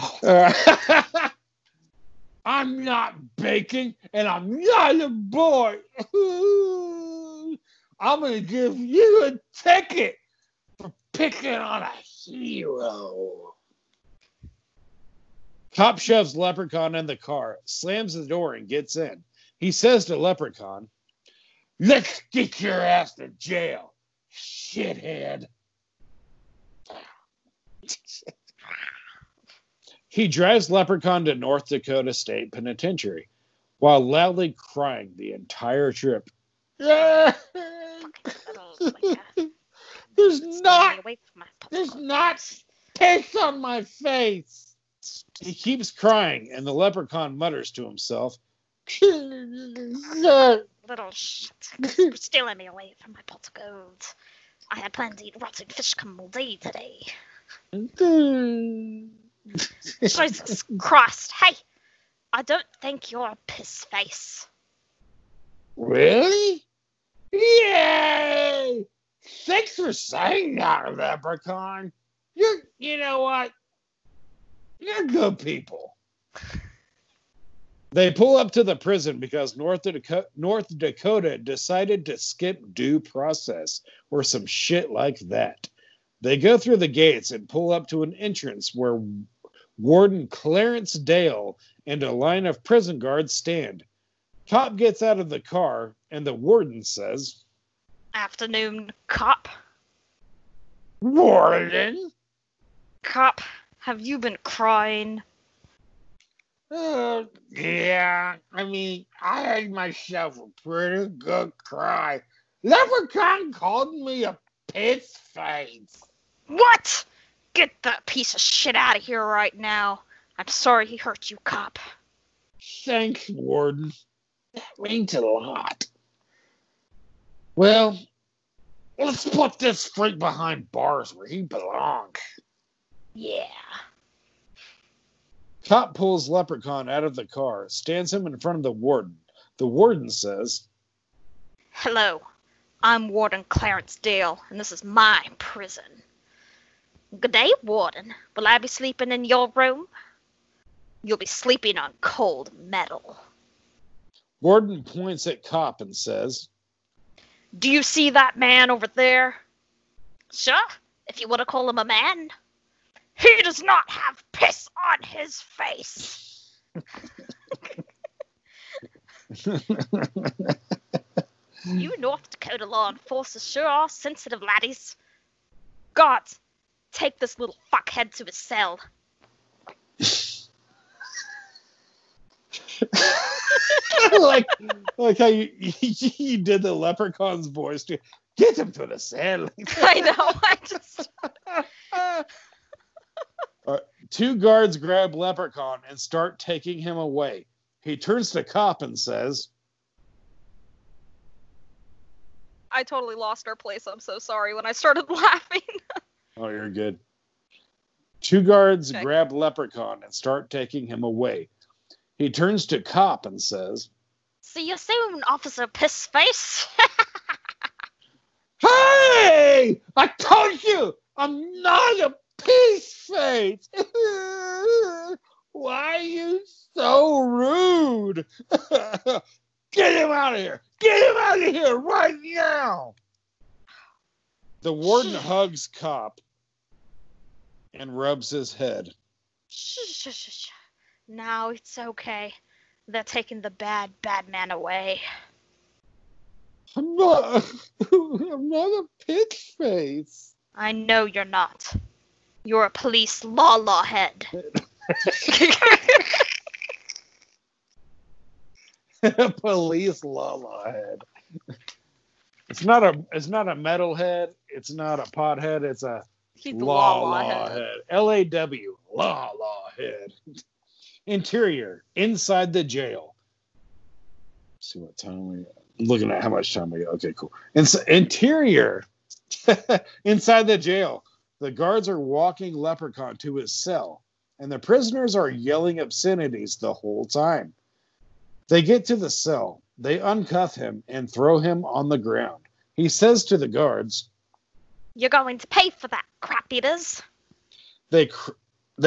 I'm not bacon, and I'm not a boy. I'm going to give you a ticket for picking on a hero. Cop shoves Leprechaun in the car, slams the door, and gets in. He says to Leprechaun, let's get your ass to jail, shithead. He drives Leprechaun to North Dakota State Penitentiary while loudly crying the entire trip. There's not piss on my face. He keeps crying, and the Leprechaun mutters to himself, Little shit. You're stealing me away from my pot of gold. I had planned to eat rotten fish cum all day today. Jesus Christ. Hey, I don't think you're a piss face. Really? Yay! Thanks for saying that, Leprechaun. You know what? You're good people. They pull up to the prison because North Dakota decided to skip due process or some shit like that. They go through the gates and pull up to an entrance where Warden Clarence Dale and a line of prison guards stand. Cop gets out of the car and the warden says, Afternoon, cop. Warden? Cop, have you been crying? Yeah. I mean, I had myself a pretty good cry. Leprechaun called me a piss face. What? Get that piece of shit out of here right now. I'm sorry he hurt you, cop. Thanks, Warden. That means a lot. Well, let's put this freak behind bars where he belongs. Yeah. Cop pulls Leprechaun out of the car, stands him in front of the warden. The warden says, Hello, I'm Warden Clarence Dale, and this is my prison. Good day, Warden. Will I be sleeping in your room? You'll be sleeping on cold metal. Warden points at Cop and says, Do you see that man over there? Sure, if you want to call him a man. He does not have piss on his face. You North Dakota law enforcers sure are sensitive, laddies. Guards, take this little fuckhead to his cell. like how you did the Leprechaun's voice too. Get him to the cell. I know, I just... Two guards grab Leprechaun and start taking him away. He turns to Cop and says, I totally lost our place. I'm so sorry when I started laughing. Oh, you're good. Two guards grab Leprechaun and start taking him away. He turns to Cop and says, See you soon, Officer Pissface. Hey! I told you! I'm not a piece face! Why are you so rude? Get him out of here! Get him out of here right now! The warden hugs Cop and rubs his head. Shh. Now it's okay. They're taking the bad man away. I'm not a pitch face. I know you're not. You're a police law head. Police law head. It's not a metalhead. It's not a pothead. It's a law head. LAW law head. Interior, inside the jail. Let's see what time we. I'm looking at how much time we got. Okay, cool. Interior, inside the jail. The guards are walking Leprechaun to his cell, and the prisoners are yelling obscenities the whole time. They get to the cell. They uncuff him and throw him on the ground. He says to the guards, You're going to pay for that, crap eaters. They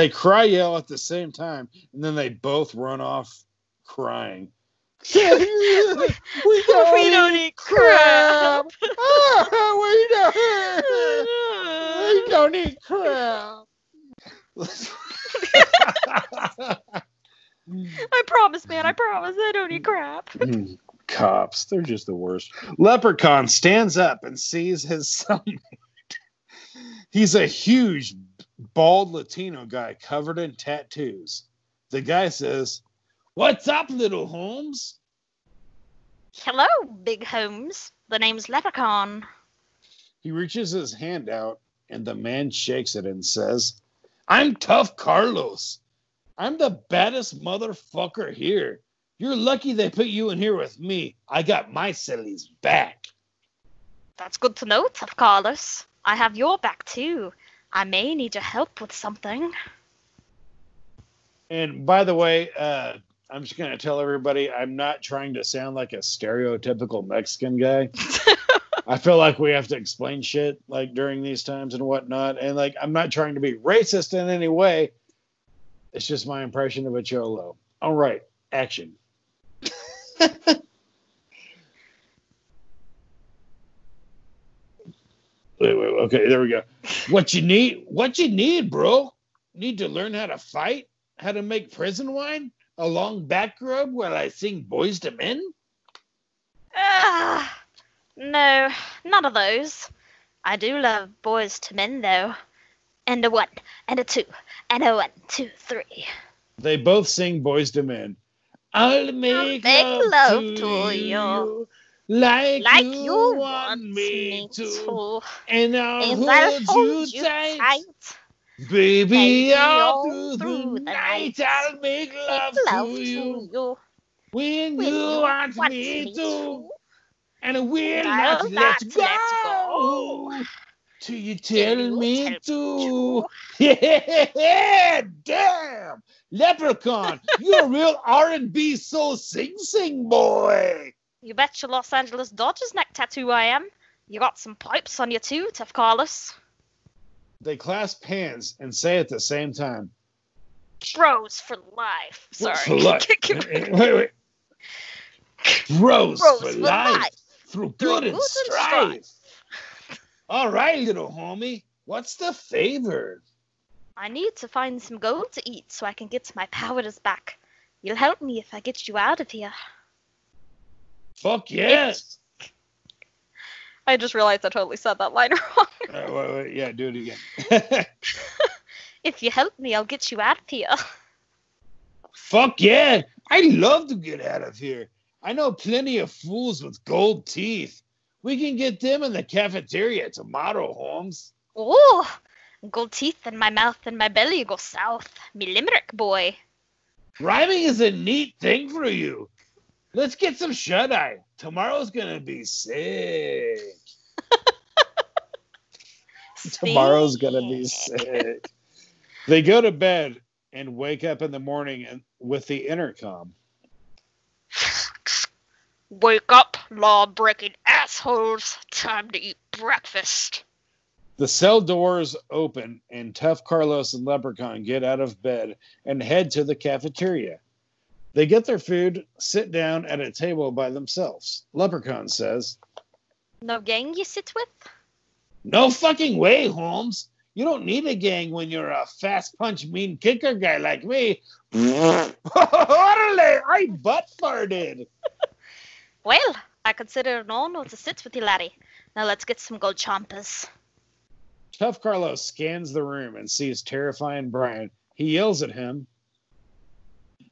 cry yell at the same time, and then they both run off crying. we don't eat crap. We don't eat crap. I promise, man. I promise. I don't eat crap. Cops, they're just the worst. Leprechaun stands up and sees his cellmate. He's a huge, bald Latino guy covered in tattoos. The guy says, What's up, little Holmes? Hello, Big Holmes. The name's Leprechaun. He reaches his hand out, and the man shakes it and says, I'm Tough Carlos. I'm the baddest motherfucker here. You're lucky they put you in here with me. I got my sillies back. That's good to know, Tough Carlos. I have your back, too. I may need your help with something. And by the way, I'm just going to tell everybody I'm not trying to sound like a stereotypical Mexican guy. I feel like we have to explain shit like during these times and whatnot. And like, I'm not trying to be racist in any way. It's just my impression of a cholo. All right, action. Wait, okay, there we go. What you need, bro? Need to learn how to fight? How to make prison wine? A long back rub while I sing Boys to Men? No, none of those. I do love boys to men, though. And a 1, and a 2, and a 1, 2, 3. They both sing Boys to Men. I'll make love to you like you want me to. And I'll hold you tight. Baby, all through the night I'll make love to you. When you want me to. And we'll not let go. Till you tell me to. Yeah, damn. Leprechaun, you're a real R&B soul sing boy. You bet your Los Angeles Dodgers neck tattoo I am. You got some pipes on you too, Tough Carlos. They clasp hands and say at the same time. Bros for life. Sorry. For life. Wait. Bros for life. Through good and strife. All right, little homie. What's the favor? I need to find some gold to eat so I can get my powers back. You'll help me if I get you out of here. Fuck yes. I just realized I totally said that line wrong. Wait, yeah, do it again. If you help me, I'll get you out of here. Fuck yeah. I'd love to get out of here. I know plenty of fools with gold teeth. We can get them in the cafeteria tomorrow, Holmes. Oh, gold teeth in my mouth and my belly go south. Me limerick boy. Rhyming is a neat thing for you. Let's get some shut-eye. Tomorrow's gonna be sick. Tomorrow's gonna be sick. They go to bed and wake up in the morning with the intercom. Wake up, law-breaking assholes. Time to eat breakfast. The cell doors open, and Tough Carlos and Leprechaun get out of bed and head to the cafeteria. They get their food, sit down at a table by themselves. Leprechaun says, No gang you sit with? No fucking way, Holmes. You don't need a gang when you're a fast punch, mean kicker guy like me. I butt farted. Well, I consider an honor to sit with you, laddie. Now let's get some gold chompers. Tough Carlos scans the room and sees Terrifying Brian. He yells at him.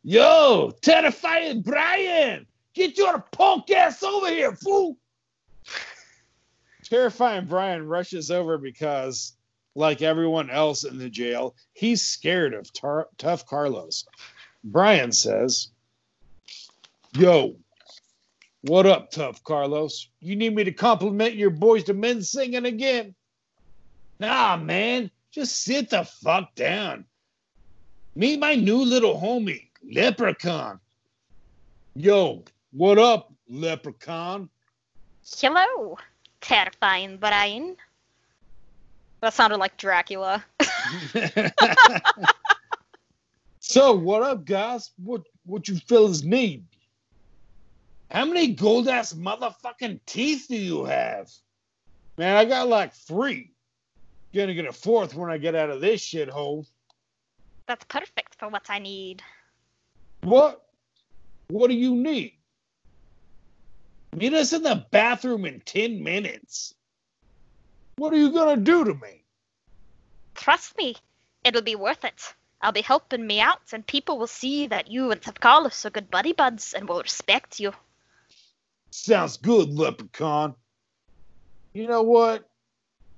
Yo, Terrifying Brian! Get your punk ass over here, fool! Terrifying Brian rushes over because, like everyone else in the jail, he's scared of Tough Carlos. Brian says, Yo, what up, Tough Carlos? You need me to compliment your Boys to Men singing again? Nah, man, just sit the fuck down. Meet my new little homie, Leprechaun. Yo, what up, Leprechaun? Hello, Terrifying Brian. That sounded like Dracula. So, what up, guys? What you fellas need? How many gold-ass motherfucking teeth do you have? Man, I got like 3. Gonna get a 4th when I get out of this shithole. That's perfect for what I need. What? What do you need? Meet us in the bathroom in 10 minutes. What are you gonna do to me? Trust me, it'll be worth it. I'll be helping me out, and people will see that you and Tough Carlos are good buddy buds and will respect you. Sounds good, Leprechaun. You know what?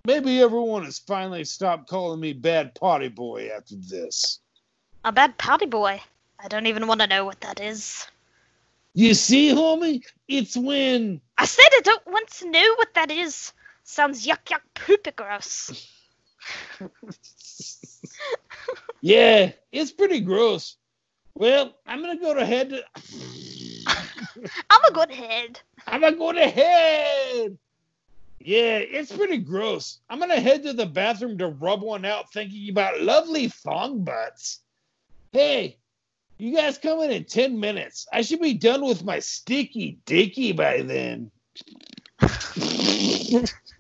Maybe everyone has finally stopped calling me Bad Potty Boy after this. A bad potty boy? I don't even want to know what that is. You see, homie? It's when... I said I don't want to know what that is. Sounds yuck poopy gross. Yeah, it's pretty gross. Well, I'm gonna go ahead to... I'm a good head. I'm a good head. Yeah, it's pretty gross. I'm gonna head to the bathroom to rub one out thinking about lovely thong butts. Hey, you guys coming in 10 minutes. I should be done with my sticky dicky by then.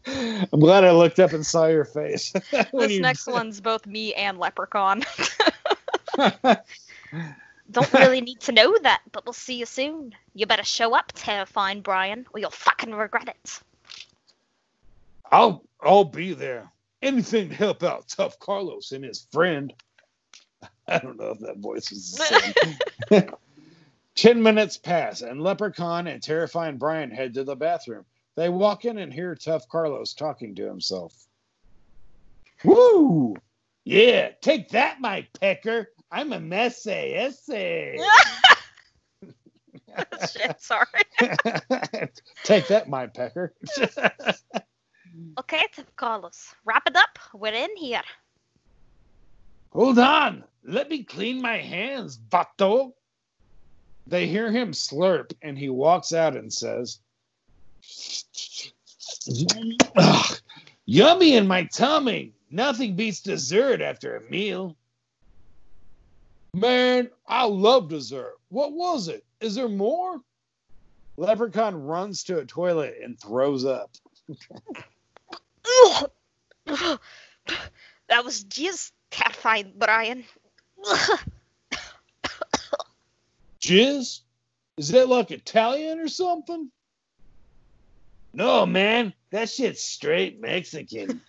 I'm glad I looked up and saw your face. This next one's both me and Leprechaun. Don't really need to know that, but we'll see you soon. You better show up, Terrifying Brian, or you'll fucking regret it. I'll be there. Anything to help out Tough Carlos and his friend. I don't know if that voice was the same. 10 minutes pass, and Leprechaun and Terrifying Brian head to the bathroom. They walk in and hear Tough Carlos talking to himself. Woo! Yeah, take that, my pecker. I'm a messy essay. Shit, sorry. Take that, my pecker. Okay, Tough Carlos, wrap it up. We're in here. Hold on. Let me clean my hands, vato. They hear him slurp, and he walks out and says, "Ugh, yummy in my tummy. Nothing beats dessert after a meal." Man, I love dessert. What was it? Is there more? Leprechaun runs to a toilet and throws up. That was just terrifying, Brian. Jizz? Is that like Italian or something? No, man. That shit's straight Mexican.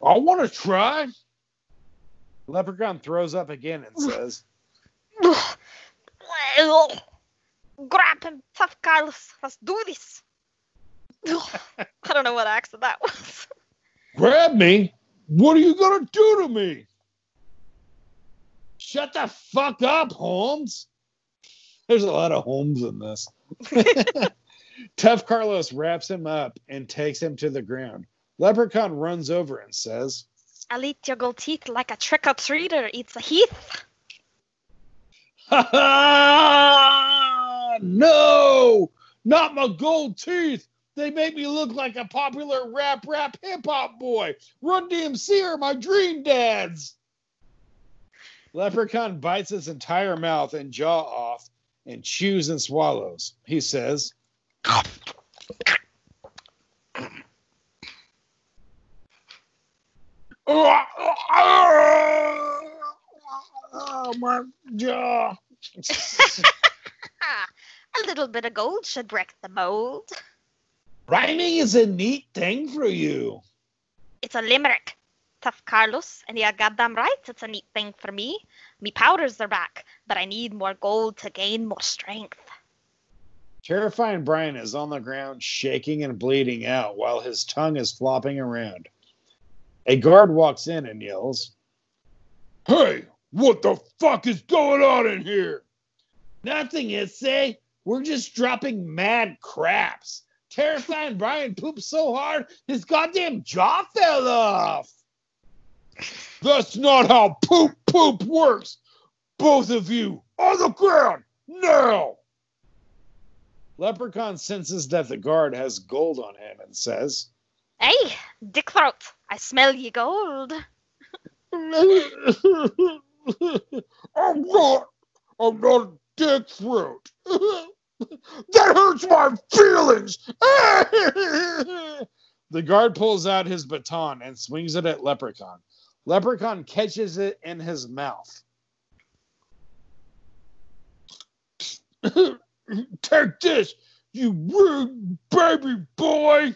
I want to try. Leprechaun throws up again and says, Grab him, Tough Carlos. Let's do this. I don't know what accent that was. Grab me? What are you going to do to me? Shut the fuck up, Holmes. There's a lot of Holmes in this. Tough Carlos wraps him up and takes him to the ground. Leprechaun runs over and says, I'll eat your gold teeth like a trick-or-treater eats a heath. "Ha ha! No! Not my gold teeth! They make me look like a popular rap hip-hop boy! Run DMC are my dream dads!" Leprechaun bites his entire mouth and jaw off and chews and swallows. He says, "Oh, my jaw." A little bit of gold should break the mold. Rhyming is a neat thing for you. It's a limerick, Tough Carlos, and you're goddamn right, it's a neat thing for me. Me powders are back, but I need more gold to gain more strength. Terrifying Brian is on the ground, shaking and bleeding out while his tongue is flopping around. A guard walks in and yells, "Hey, what the fuck is going on in here?" "Nothing, say. We're just dropping mad craps. Terrifying Brian pooped so hard, his goddamn jaw fell off." "That's not how poop works. Both of you, on the ground, now." Leprechaun senses that the guard has gold on him and says, Hey, dick throat, I smell ye gold. I'm not a dick throat. That hurts my feelings. The guard pulls out his baton and swings it at Leprechaun. Leprechaun catches it in his mouth. "Take this, you rude baby boy."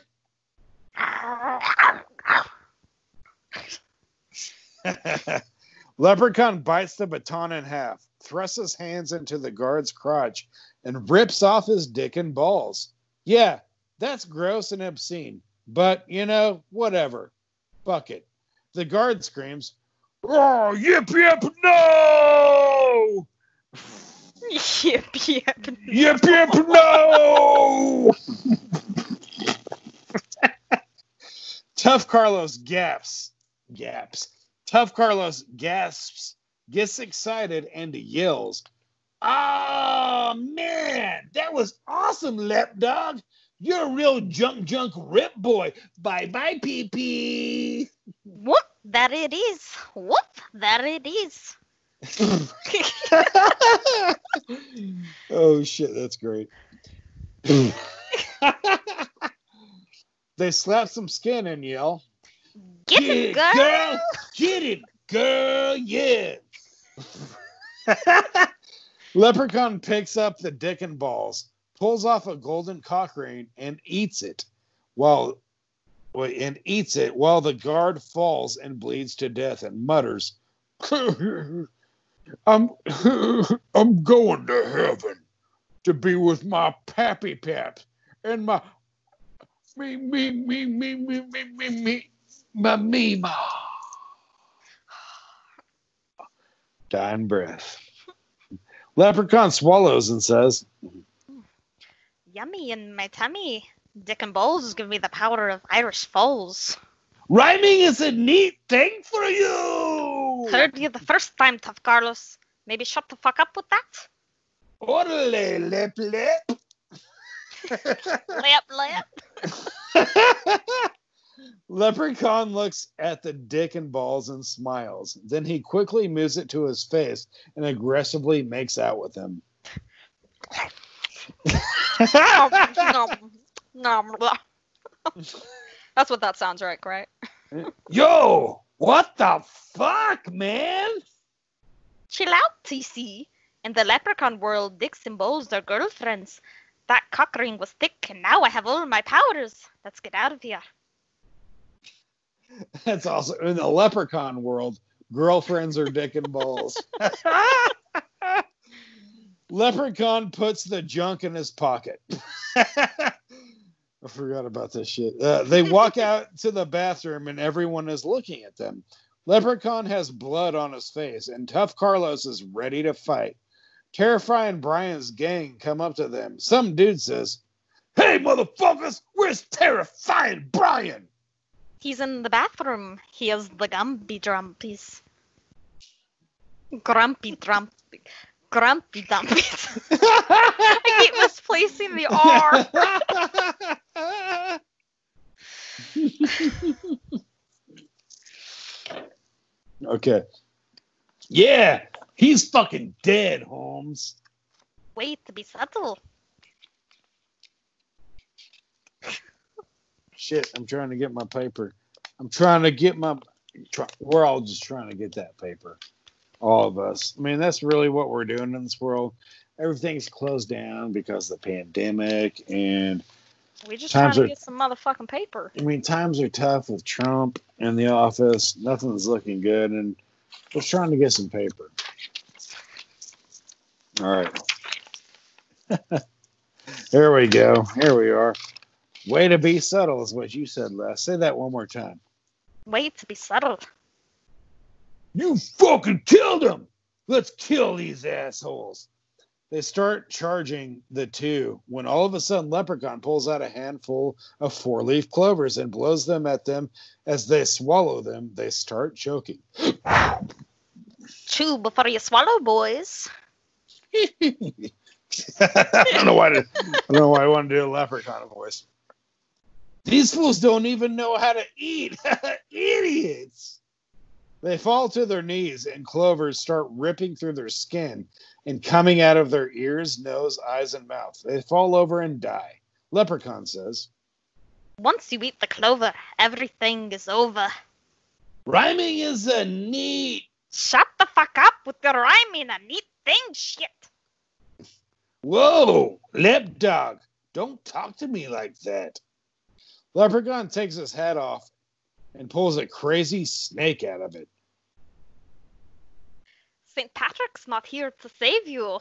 Leprechaun bites the baton in half, thrusts his hands into the guard's crotch, and rips off his dick and balls. Yeah, that's gross and obscene, but, whatever. Fuck it. The guard screams, "Oh, yip, yip, no! Yip, yip. Yip, yip, no!" Tough Carlos gaps. Tough Carlos gasps, gets excited, and yells, "Oh, man, that was awesome, Lep Dog. You're a real junk rip boy. Bye-bye, pee-pee." Whoop, there it is. Whoop, there it is. Oh, shit, that's great. They slap some skin and yell, Get it, girl. Get it, girl, yeah." Leprechaun picks up the dick and balls, pulls off a golden cock ring, and eats it, while and eats it while the guard falls and bleeds to death and mutters, I'm going to heaven to be with my pappy pap and my my Mima. Dying breath. Leprechaun swallows and says, Yummy in my tummy. Dick and balls give me the power of Irish falls. rhyming is a neat thing for you. Heard you the first time, Tough Carlos. Maybe shut the fuck up with that. Orale, lip, lip. Lip, lip. Leprechaun looks at the dick and balls and smiles. Then he quickly moves it to his face and aggressively makes out with him. That's what that sounds like, right? Yo, what the fuck, man? Chill out, TC. In the leprechaun world, dicks and balls are girlfriends. That cock ring was thick, and now I have all my powers. Let's get out of here. That's also in the leprechaun world. Girlfriends are dick and balls. Leprechaun puts the junk in his pocket. I forgot about this shit. They walk out to the bathroom and everyone is looking at them. Leprechaun has blood on his face and Tough Carlos is ready to fight. Terrifying Brian's gang come up to them. Some dude says, "Hey, motherfuckers, where's Terrifying Brian?" He's in the bathroom. He has the Grumpy Drumpies. Grumpy Drumpy. Grumpy Dumpies. I keep misplacing the R. Okay. Yeah, he's fucking dead, Holmes. Wait to be subtle. Shit, I'm trying to get my paper. We're all just trying to get that paper. All of us. I mean, that's really what we're doing in this world. Everything's closed down because of the pandemic, and We just trying to get some motherfucking paper. I mean, times are tough with Trump in the office. Nothing's looking good, and just trying to get some paper. All right. There we go. Here we are. Way to be subtle is what you said last. Say that one more time. Wait to be subtle. You fucking killed him! Let's kill these assholes. They start charging the two when all of a sudden Leprechaun pulls out a handful of four-leaf clovers and blows them at them. As they swallow them, they start choking. Chew before you swallow, boys. I don't know why I wanted to do a Leprechaun voice. These fools don't even know how to eat. Idiots. They fall to their knees and clovers start ripping through their skin and coming out of their ears, nose, eyes, and mouth. They fall over and die. Leprechaun says, Once you eat the clover, everything is over. rhyming is a neat. Shut the fuck up with your rhyming a neat thing shit. Whoa, Lep Dog, don't talk to me like that. Leprechaun takes his hat off and pulls a crazy snake out of it. St. Patrick's not here to save you.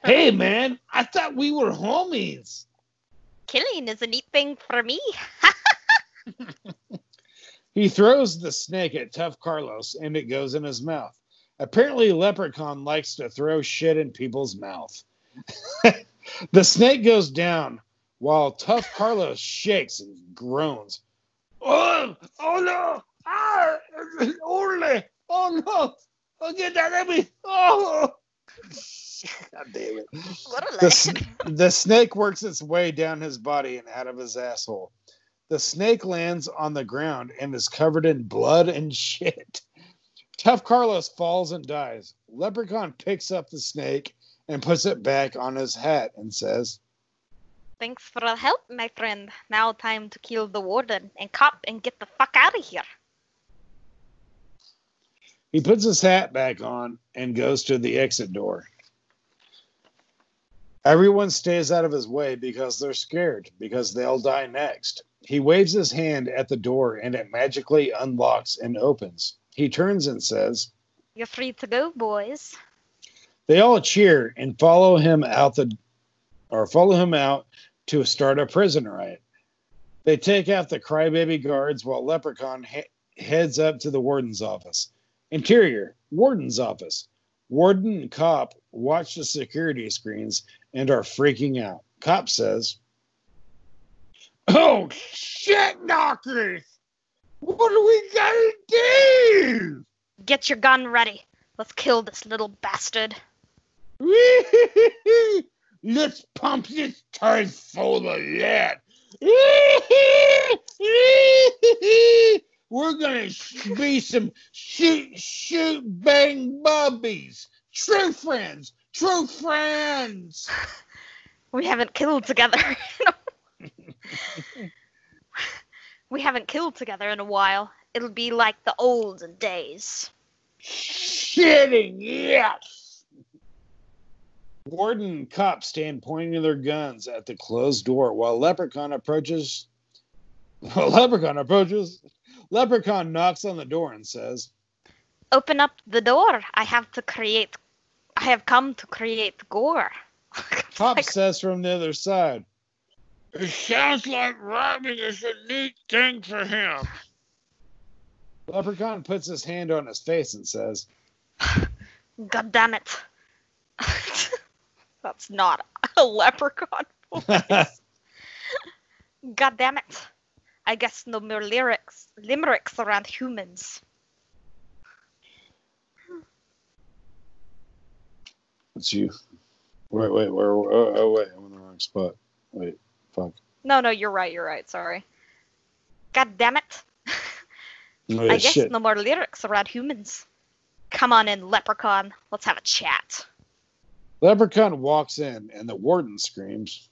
Hey, man, I thought we were homies. Killing is a neat thing for me. He throws the snake at Tough Carlos, and it goes in his mouth. Apparently, Leprechaun likes to throw shit in people's mouth. The snake goes down, while Tough Carlos shakes and groans. Oh no! Ah! Orale! Oh no! Oh, get that at me! Oh! God damn it. The snake works its way down his body and out of his asshole. The snake lands on the ground and is covered in blood and shit. Tough Carlos falls and dies. Leprechaun picks up the snake and puts it back on his hat and says, Thanks for the help, my friend. Now time to kill the warden and cop and get the fuck out of here. He puts his hat back on and goes to the exit door. Everyone stays out of his way because they're scared, because they'll die next. He waves his hand at the door and it magically unlocks and opens. He turns and says, "You're free to go, boys." They all cheer and follow him out to start a prison riot. They take out the crybaby guards while Leprechaun heads up to the warden's office. Interior, warden's office. Warden and cop watch the security screens and are freaking out. Cop says, "Oh, shit, knockers! What are we gonna do?" "Get your gun ready. Let's kill this little bastard." Let's pump this tank full of lead. We're gonna be some shoot, bang bubbies. True friends. We haven't killed together. We haven't killed together in a while. It'll be like the olden days. Shitting, yes. Warden and cop stand pointing their guns at the closed door while Leprechaun approaches. Leprechaun knocks on the door and says, "Open up the door. I have come to create gore." Cop says from the other side, "It sounds like robbing is a neat thing for him." Leprechaun puts his hand on his face and says, "God damn it." That's not a leprechaun voice. "God damn it. I guess no more limericks around humans." It's you. Wait, I'm in the wrong spot. Wait, fuck. No, you're right, sorry. "God damn it. Oh, I guess shit. no more lyrics around humans. Come on in, Leprechaun. Let's have a chat." Leprechaun walks in and the warden screams,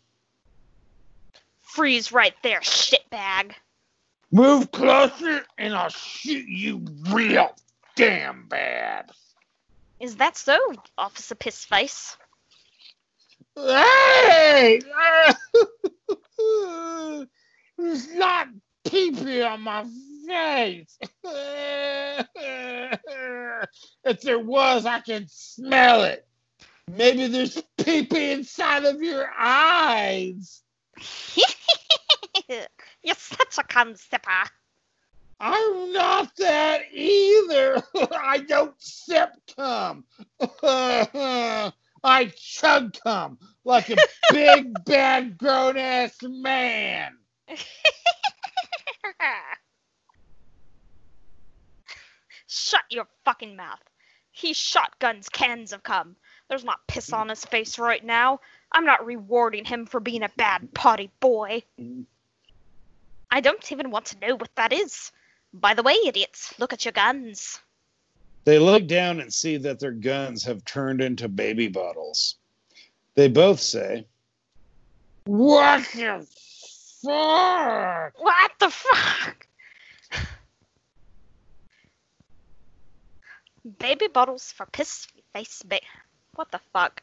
"Freeze right there, shitbag." "Move closer and I'll shoot you real damn bad." "Is that so, Officer Pissface?" Hey! There's not pee-pee on my face. If there was, I can smell it. Maybe there's pee-pee inside of your eyes. You're such a cum sipper. I'm not that either. I don't sip cum. I chug cum like a big, bad, grown-ass man. Shut your fucking mouth. He shotguns cans of cum. There's not piss on his face right now. I'm not rewarding him for being a bad potty boy. I don't even want to know what that is. By the way, idiots, look at your guns. They look down and see that their guns have turned into baby bottles. They both say, "What the fuck?" What the fuck? Baby bottles for piss face What the fuck?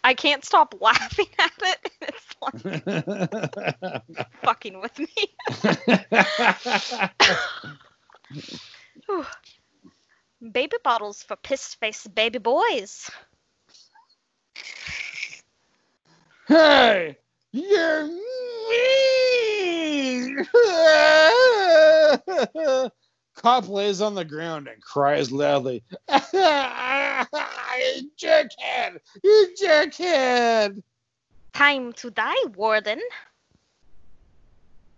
I can't stop laughing at it. It's like fucking with me. Whew. Baby bottles for piss face baby boys. Hey, you're mean! Cop lays on the ground and cries loudly, "You jerkhead! You jerkhead!" Time to die, Warden.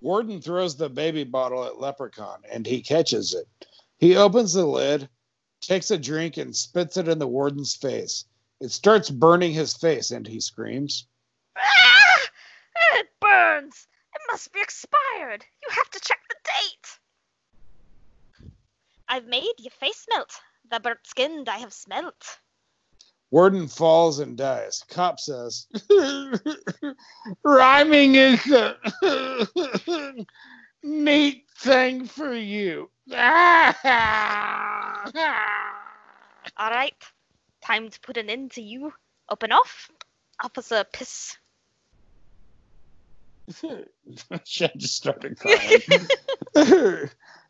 Warden throws the baby bottle at Leprechaun, and he catches it. He opens the lid, takes a drink, and spits it in the warden's face. It starts burning his face, and he screams, "Ah! It burns! It must be expired! You have to check the date!" "I've made your face melt. The burnt skin I have smelt." Warden falls and dies. Cop says, "Rhyming is a neat thing for you." All right. Time to put an end to you. Open off, Officer Piss. Shit just started crying.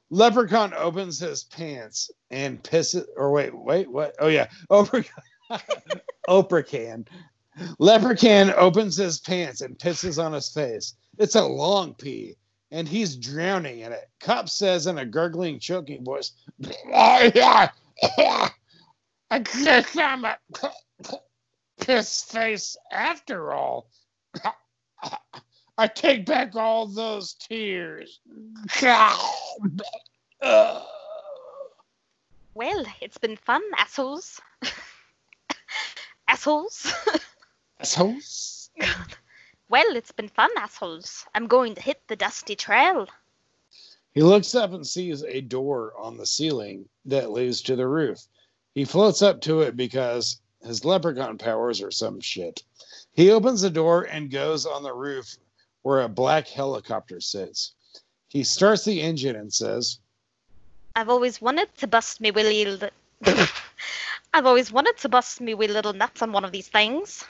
Leprechaun opens his pants and pisses. Or wait, what? Oh yeah, Leprechaun. Leprechaun opens his pants and pisses on his face. It's a long pee, and he's drowning in it. Cop says in a gurgling, choking voice, "I guess I'm a piss face after all. I take back all those tears." Well, it's been fun, assholes. Assholes. Assholes. Well, it's been fun, assholes. I'm going to hit the dusty trail. He looks up and sees a door on the ceiling that leads to the roof. He floats up to it because his leprechaun powers are some shit. He opens the door and goes on the roof where a black helicopter sits. He starts the engine and says, I've always wanted to bust me willy little nuts on one of these things.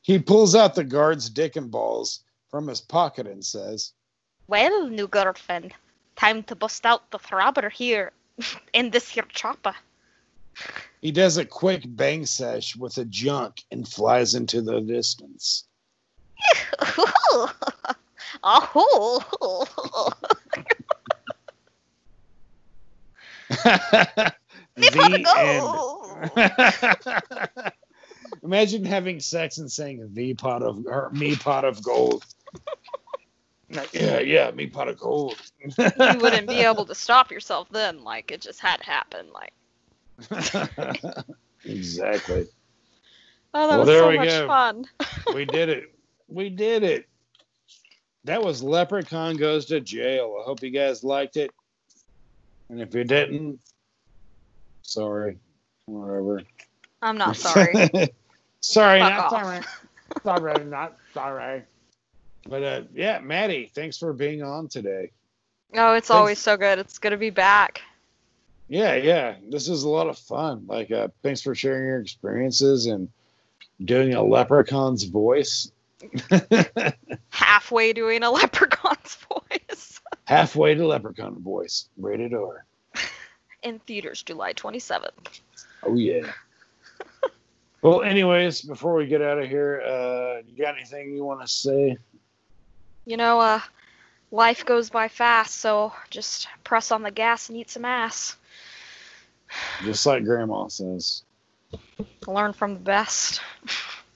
He pulls out the guard's dick and balls from his pocket and says, Well, new girlfriend, time to bust out the throbber here in this here chopper. He does a quick bang sesh with a junk and flies into the distance. The end. Imagine having sex and saying me pot of gold. Yeah, me pot of gold. You wouldn't be able to stop yourself then. Like, it just had to happen. Like. Exactly. Oh, that was so much fun. We did it. That was Leprechaun Goes to Jail. I hope you guys liked it. And if you didn't, sorry. Whatever. I'm not sorry. Sorry, Fuck not off. sorry. Sorry, not sorry. But yeah, Maddie, thanks for being on today. Oh, it's always so good. It's good to be back. Yeah. This is a lot of fun. Like, thanks for sharing your experiences and doing a leprechaun's voice. Halfway doing a leprechaun's voice. Halfway to leprechaun voice. Rated R. In theaters July 27th. Oh, yeah. Well, anyways, before we get out of here, you got anything you want to say? You know, life goes by fast, so just press on the gas and eat some ass. Just like Grandma says. Learn from the best.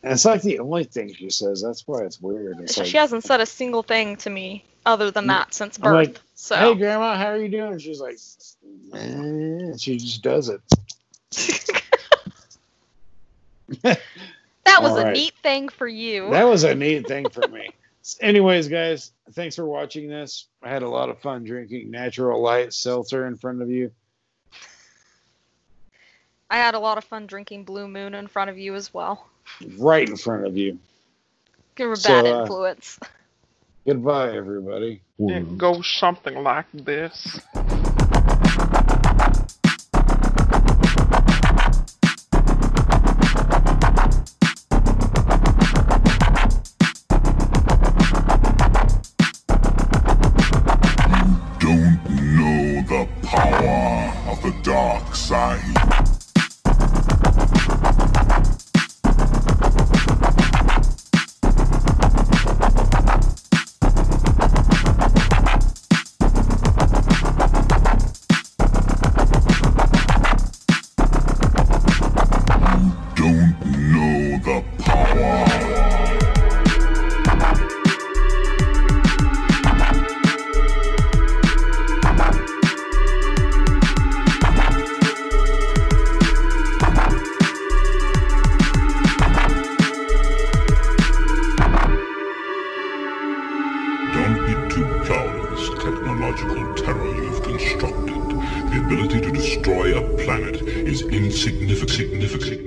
And it's like the only thing she says. That's why it's weird. It's She hasn't said a single thing to me other than that since birth. I'm like, so. Hey, Grandma, how are you doing? She's like, she just does it. That was a neat thing for you. That was a neat thing for me. Anyways, guys, thanks for watching this. I had a lot of fun drinking natural light seltzer in front of you. I had a lot of fun drinking Blue Moon in front of you as well. Right in front of you. You're a bad influence. Goodbye, everybody. It goes something like this. Don't know the power of the dark side. Don't know the power. Don't be too proud of this technological terror you've constructed. The ability to destroy a planet is insignificant.